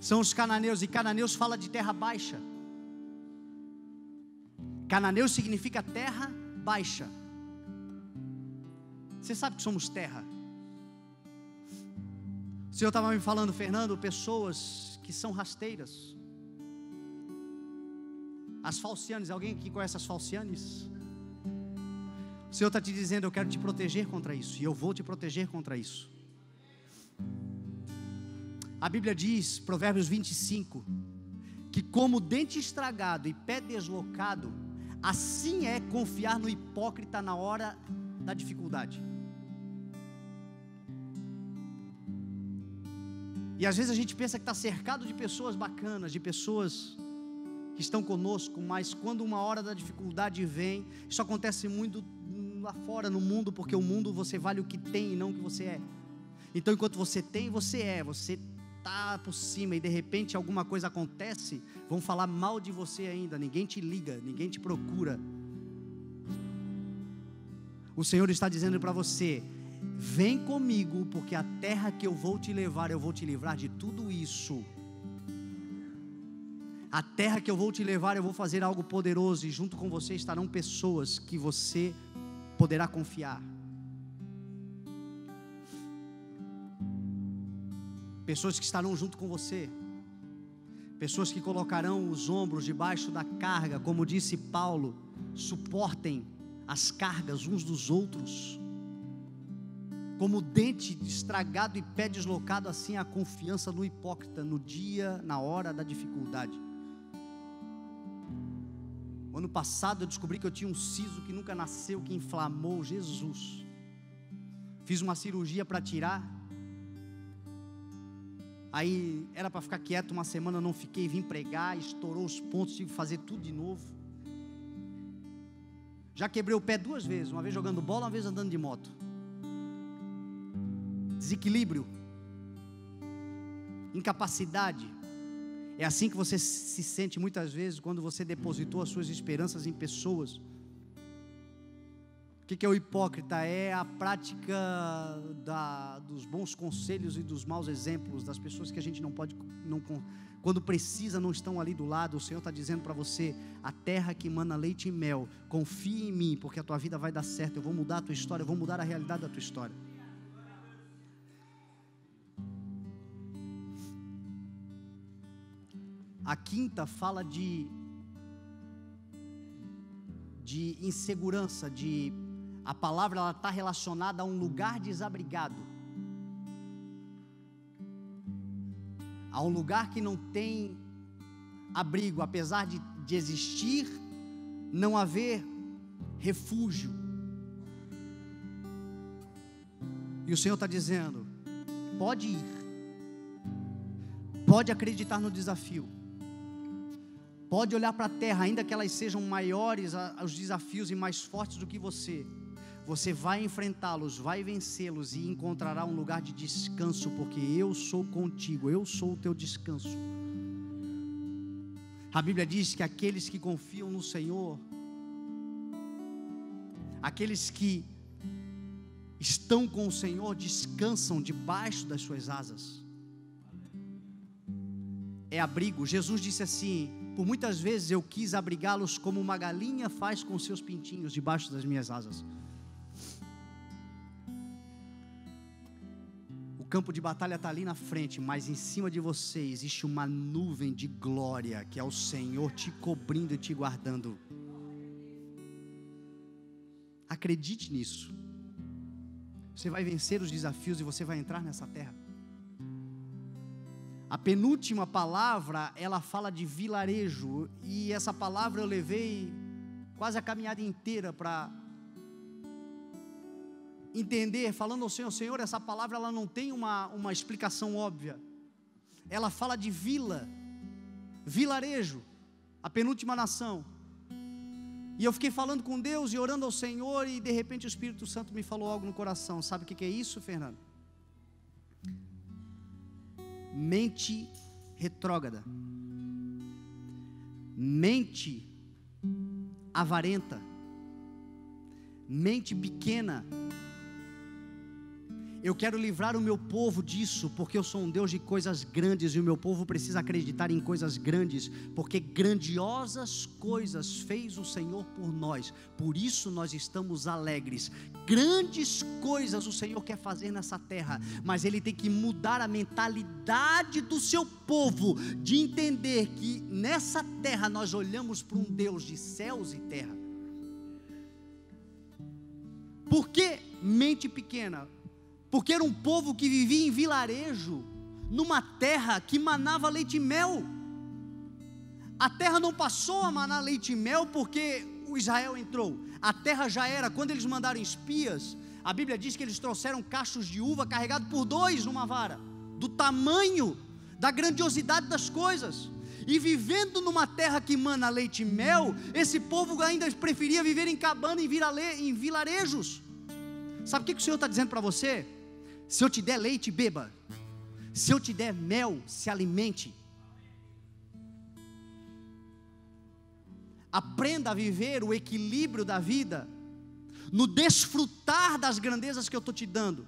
São os cananeus, e cananeus fala de terra baixa. Cananeu significa terra baixa. Você sabe que somos terra. O Senhor estava me falando, Fernando, pessoas que são rasteiras. As falcianes, alguém aqui conhece as falcianes? O Senhor está te dizendo: eu quero te proteger contra isso, e eu vou te proteger contra isso. A Bíblia diz, Provérbios 25, que como dente estragado e pé deslocado, assim é confiar no hipócrita na hora da dificuldade. E às vezes a gente pensa que está cercado de pessoas bacanas, de pessoas que estão conosco, mas quando uma hora da dificuldade vem, isso acontece muito lá fora no mundo, porque o mundo você vale o que tem e não o que você é. Então enquanto você tem, você está por cima, e de repente alguma coisa acontece, vão falar mal de você ainda, ninguém te liga, ninguém te procura. O Senhor está dizendo para você: vem comigo, porque a terra que eu vou te levar, eu vou te livrar de tudo isso. A terra que eu vou te levar, eu vou fazer algo poderoso, e junto com você estarão pessoas que você poderá confiar. Pessoas que estarão junto com você. Pessoas que colocarão os ombros debaixo da carga, como disse Paulo, suportem as cargas uns dos outros. Como dente estragado e pé deslocado, assim a confiança no hipócrita no dia, na hora da dificuldade. Ano passado eu descobri que eu tinha um siso que nunca nasceu, que inflamou. Jesus. Fiz uma cirurgia para tirar. Aí era para ficar quieto uma semana, não fiquei, vim pregar, estourou os pontos, tive que fazer tudo de novo. Já quebrei o pé 2 vezes, uma vez jogando bola, uma vez andando de moto. Desequilíbrio, incapacidade. É assim que você se sente muitas vezes quando você depositou as suas esperanças em pessoas. O que é o hipócrita? É a prática dos bons conselhos e dos maus exemplos, das pessoas que a gente não pode, quando precisa, não estão ali do lado. O Senhor está dizendo para você: a terra que mana leite e mel, confie em mim, porque a tua vida vai dar certo. Eu vou mudar a tua história, eu vou mudar a realidade da tua história. A quinta fala de insegurança, a palavra ela está relacionada a um lugar desabrigado, a um lugar que não tem abrigo, apesar de existir, não haver refúgio. E o Senhor está dizendo: pode ir, pode acreditar no desafio, pode olhar para a terra, ainda que elas sejam maiores, os desafios, e mais fortes do que você vai enfrentá-los, vai vencê-los e encontrará um lugar de descanso, porque eu sou contigo, eu sou o teu descanso. A Bíblia diz que aqueles que confiam no Senhor, aqueles que estão com o Senhor, descansam debaixo das suas asas. É abrigo. Jesus disse assim: por muitas vezes eu quis abrigá-los como uma galinha faz com seus pintinhos debaixo das minhas asas. O campo de batalha está ali na frente, mas em cima de você existe uma nuvem de glória, que é o Senhor te cobrindo e te guardando. Acredite nisso. Você vai vencer os desafios e você vai entrar nessa terra. A penúltima palavra, ela fala de vilarejo, e essa palavra eu levei quase a caminhada inteira para entender, falando ao Senhor: Senhor, essa palavra ela não tem uma explicação óbvia. Ela fala de vilarejo, a penúltima nação. E eu fiquei falando com Deus e orando ao Senhor, e de repente o Espírito Santo me falou algo no coração. Sabe o que é isso, Fernando? Mente retrógrada, mente avarenta, mente pequena. Eu quero livrar o meu povo disso, porque eu sou um Deus de coisas grandes, e o meu povo precisa acreditar em coisas grandes, porque grandiosas coisas fez o Senhor por nós, por isso nós estamos alegres. Grandes coisas o Senhor quer fazer nessa terra, mas Ele tem que mudar a mentalidade do seu povo, de entender que nessa terra nós olhamos para um Deus de céus e terra. Por que mente pequena? Porque era um povo que vivia em vilarejo, numa terra que manava leite e mel. A terra não passou a manar leite e mel porque o Israel entrou. A terra já era, quando eles mandaram espias, a Bíblia diz que eles trouxeram cachos de uva carregados por 2 numa vara, do tamanho, da grandiosidade das coisas. E vivendo numa terra que mana leite e mel, esse povo ainda preferia viver em cabana, em vilarejos. Sabe o que o Senhor está dizendo para você? Se eu te der leite, beba. Se eu te der mel, se alimente. Aprenda a viver o equilíbrio da vida. no desfrutar das grandezas que eu estou te dando,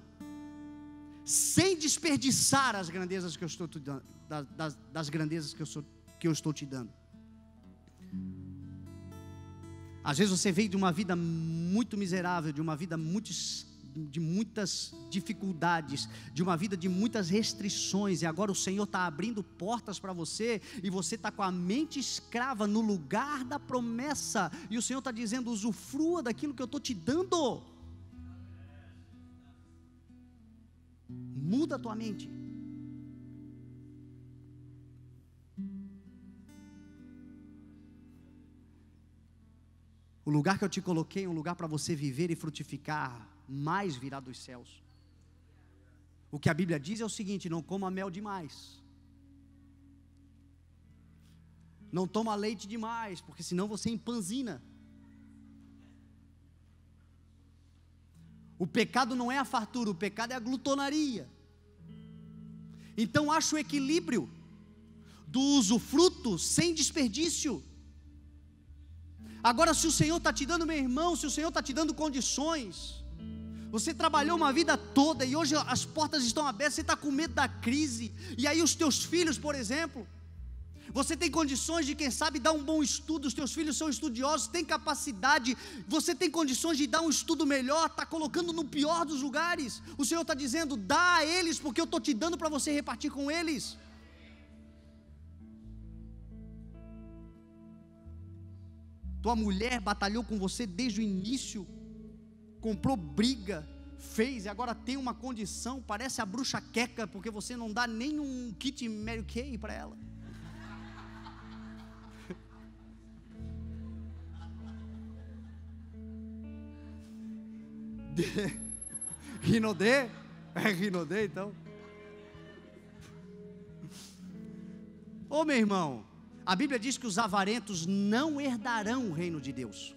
sem desperdiçar as grandezas que eu estou te dando, das grandezas que eu estou te dando. Às vezes você veio de uma vida muito miserável, de uma vida de muitas dificuldades, de uma vida de muitas restrições, e agora o Senhor está abrindo portas para você, e você está com a mente escrava no lugar da promessa, e o Senhor está dizendo: usufrua daquilo que eu estou te dando. Muda a tua mente. O lugar que eu te coloquei é um lugar para você viver e frutificar, mais virá dos céus. O que a Bíblia diz é o seguinte: não coma mel demais, não toma leite demais, porque senão você empanzina. O pecado não é a fartura, o pecado é a glutonaria. Então acha o equilíbrio do usufruto sem desperdício. Agora, se o Senhor está te dando, meu irmão, se o Senhor está te dando condições, você trabalhou uma vida toda e hoje as portas estão abertas, você está com medo da crise, e aí os teus filhos, por exemplo, você tem condições de, quem sabe, dar um bom estudo, os teus filhos são estudiosos, têm capacidade, você tem condições de dar um estudo melhor, está colocando no pior dos lugares, o Senhor está dizendo: dá a eles, porque eu estou te dando para você repartir com eles. Tua mulher batalhou com você desde o início, comprou briga, fez, e agora tem uma condição, parece a bruxa queca, porque você não dá nem um kit Mary Kay para ela. Rinodê? É Rinodê então? Ô meu irmão, a Bíblia diz que os avarentos não herdarão o reino de Deus.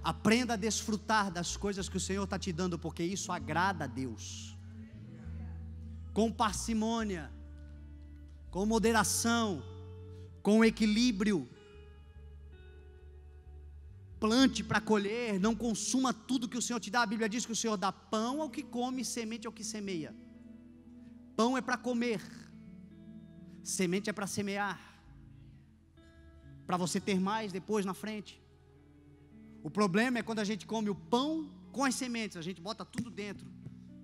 Aprenda a desfrutar das coisas que o Senhor está te dando, porque isso agrada a Deus. Com parcimônia, com moderação, com equilíbrio. Plante para colher, não consuma tudo que o Senhor te dá. A Bíblia diz que o Senhor dá pão ao que come, semente ao que semeia. Pão é para comer, semente é para semear, para você ter mais depois na frente. O problema é quando a gente come o pão com as sementes, a gente bota tudo dentro.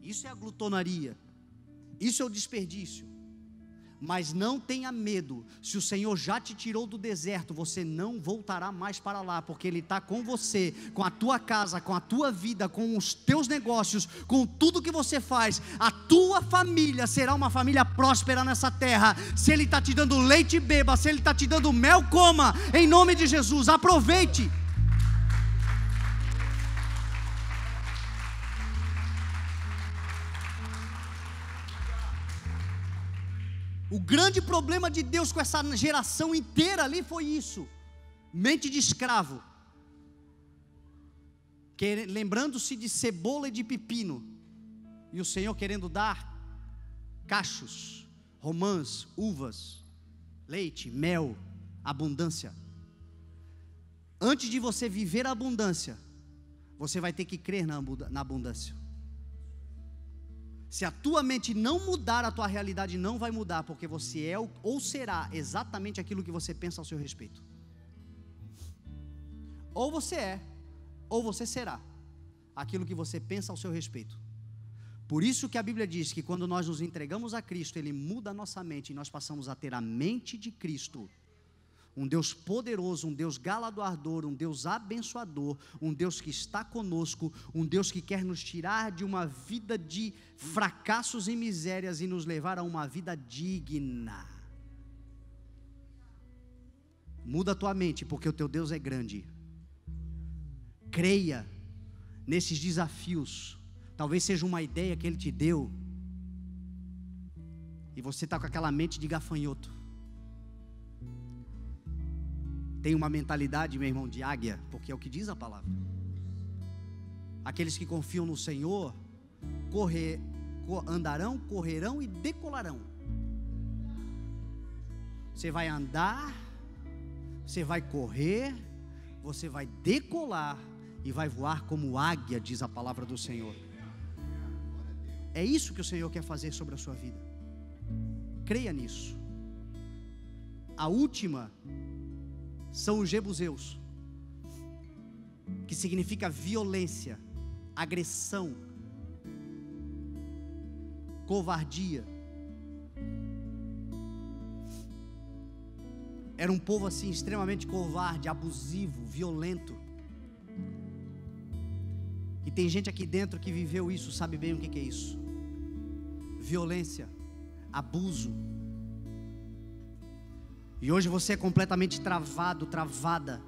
Isso é a glutonaria, isso é o desperdício. Mas não tenha medo, se o Senhor já te tirou do deserto, você não voltará mais para lá, porque Ele está com você, com a tua casa, com a tua vida, com os teus negócios, com tudo que você faz. A tua família será uma família próspera nessa terra. Se Ele está te dando leite, beba. Se Ele está te dando mel, coma, em nome de Jesus. Aproveite. O grande problema de Deus com essa geração inteira ali foi isso: mente de escravo, lembrando-se de cebola e de pepino, e o Senhor querendo dar cachos, romãs, uvas, leite, mel, abundância. Antes de você viver a abundância, você vai ter que crer na abundância. Se a tua mente não mudar, a tua realidade não vai mudar, porque você é ou será exatamente aquilo que você pensa ao seu respeito. Ou você é, ou você será aquilo que você pensa ao seu respeito. Por isso que a Bíblia diz que quando nós nos entregamos a Cristo, Ele muda a nossa mente e nós passamos a ter a mente de Cristo. Um Deus poderoso, um Deus galardoador, um Deus abençoador, um Deus que está conosco, um Deus que quer nos tirar de uma vida de fracassos e misérias e nos levar a uma vida digna. Muda a tua mente, porque o teu Deus é grande. Creia nesses desafios. Talvez seja uma ideia que Ele te deu e você está com aquela mente de gafanhoto. Tem uma mentalidade, meu irmão, de águia, porque é o que diz a palavra. Aqueles que confiam no Senhor andarão, correrão e decolarão. Você vai andar Você vai correr, você vai decolar e vai voar como águia, diz a palavra do Senhor. É isso que o Senhor quer fazer sobre a sua vida. Creia nisso. A última são os jebuseus, que significa violência, agressão, covardia. Era um povo assim extremamente covarde, abusivo, violento. E tem gente aqui dentro que viveu isso, sabe bem o que é isso. Violência, abuso. E hoje você é completamente travado, travada.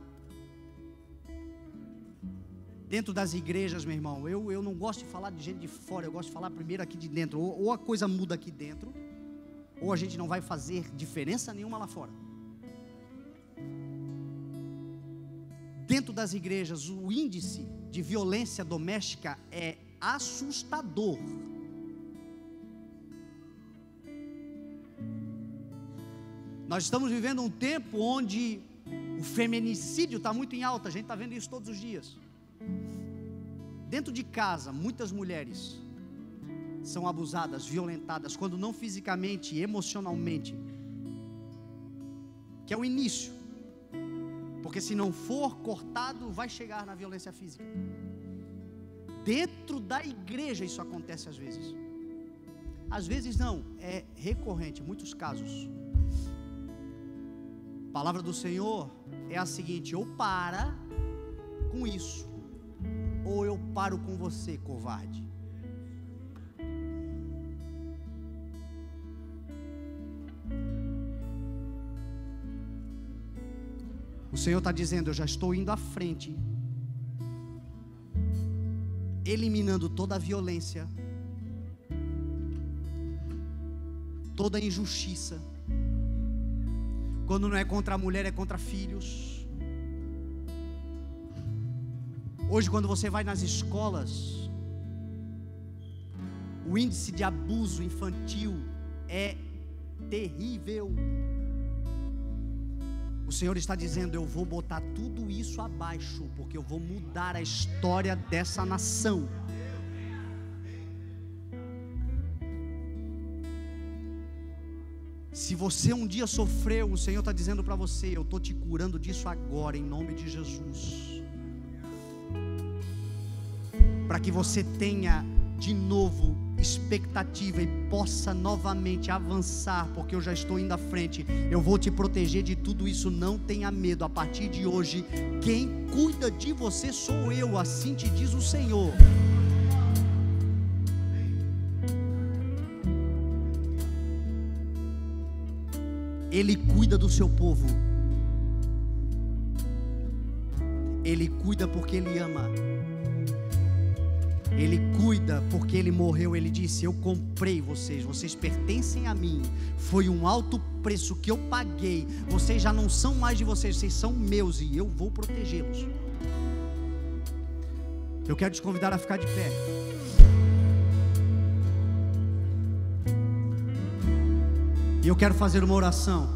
Dentro das igrejas, meu irmão, eu não gosto de falar de gente de fora, eu gosto de falar primeiro aqui de dentro. Ou a coisa muda aqui dentro, ou a gente não vai fazer diferença nenhuma lá fora. Dentro das igrejas, o índice de violência doméstica é assustador. Nós estamos vivendo um tempo onde o feminicídio está muito em alta, a gente está vendo isso todos os dias. Dentro de casa, muitas mulheres são abusadas, violentadas, quando não fisicamente, emocionalmente, que é o início, porque se não for cortado, vai chegar na violência física. Dentro da igreja isso acontece às vezes não, é recorrente, muitos casos. A palavra do Senhor é a seguinte: ou para com isso, ou eu paro com você, covarde. O Senhor está dizendo: eu já estou indo à frente, eliminando toda a violência, toda a injustiça. Quando não é contra a mulher, é contra filhos. Hoje, quando você vai nas escolas, o índice de abuso infantil é terrível. O Senhor está dizendo: eu vou botar tudo isso abaixo, porque eu vou mudar a história dessa nação. Se você um dia sofreu, o Senhor está dizendo para você: eu estou te curando disso agora, em nome de Jesus, para que você tenha de novo expectativa e possa novamente avançar, porque eu já estou indo à frente. Eu vou te proteger de tudo isso, não tenha medo. A partir de hoje, quem cuida de você sou eu, assim te diz o Senhor. Ele cuida do seu povo. Ele cuida porque Ele ama. Ele cuida porque Ele morreu. Ele disse: eu comprei vocês, vocês pertencem a mim. Foi um alto preço que eu paguei. Vocês já não são mais de vocês, vocês são meus, e eu vou protegê-los. Eu quero te convidar a ficar de pé. E eu quero fazer uma oração.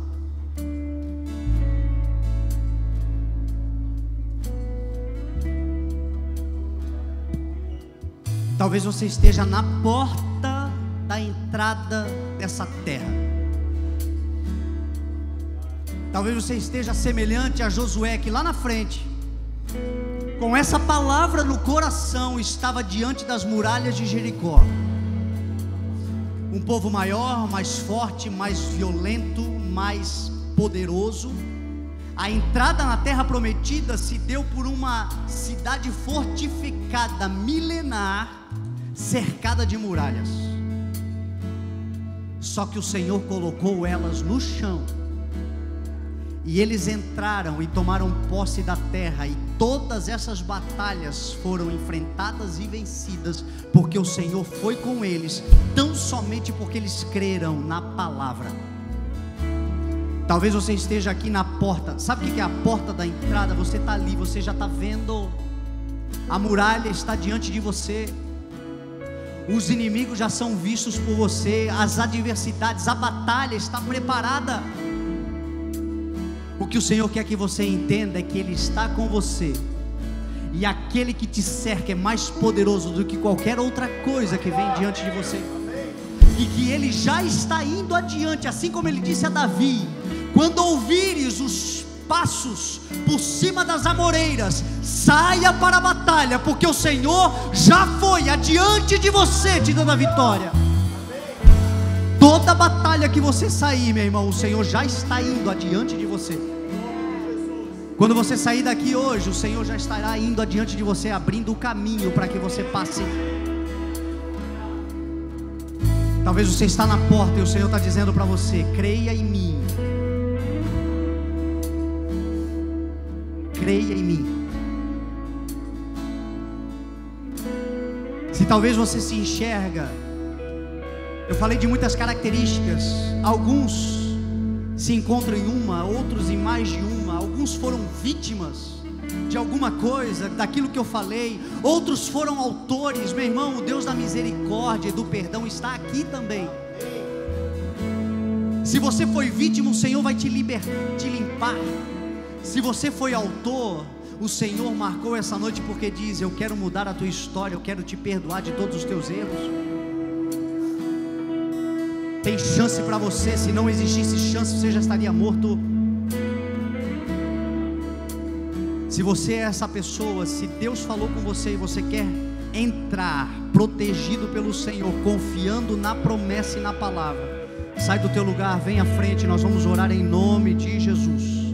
Talvez você esteja na porta da entrada dessa terra. Talvez você esteja semelhante a Josué, que lá na frente, com essa palavra no coração, estava diante das muralhas de Jericó. Um povo maior, mais forte, mais violento, mais poderoso. A entrada na terra prometida se deu por uma cidade fortificada, milenar, cercada de muralhas. Só que o Senhor colocou elas no chão, e eles entraram e tomaram posse da terra, e todas essas batalhas foram enfrentadas e vencidas, porque o Senhor foi com eles, tão somente porque eles creram na palavra. Talvez você esteja aqui na porta. Sabe o que é a porta da entrada? Você está ali, você já está vendo. A muralha está diante de você. Os inimigos já são vistos por você. As adversidades, a batalha está preparada. O que o Senhor quer que você entenda é que Ele está com você, e aquele que te cerca é mais poderoso do que qualquer outra coisa que vem diante de você, e que Ele já está indo adiante, assim como Ele disse a Davi: quando ouvires os passos por cima das amoreiras, saia para a batalha, porque o Senhor já foi adiante de você, te dando a vitória. Toda batalha que você sair, meu irmão, o Senhor já está indo adiante de você. Quando você sair daqui hoje, o Senhor já estará indo adiante de você, abrindo o caminho para que você passe. Talvez você está na porta e o Senhor está dizendo para você: creia em mim, creia em mim. Se talvez você se enxerga, eu falei de muitas características, alguns se encontram em uma, outros em mais de uma, alguns foram vítimas de alguma coisa, daquilo que eu falei, outros foram autores. Meu irmão, o Deus da misericórdia e do perdão está aqui também. Se você foi vítima, o Senhor vai te limpar. Se você foi autor, o Senhor marcou essa noite porque diz: eu quero mudar a tua história, eu quero te perdoar de todos os teus erros. Tem chance para você. Se não existisse chance, você já estaria morto. Se você é essa pessoa, se Deus falou com você e você quer entrar protegido pelo Senhor, confiando na promessa e na palavra, sai do teu lugar, vem à frente, nós vamos orar em nome de Jesus.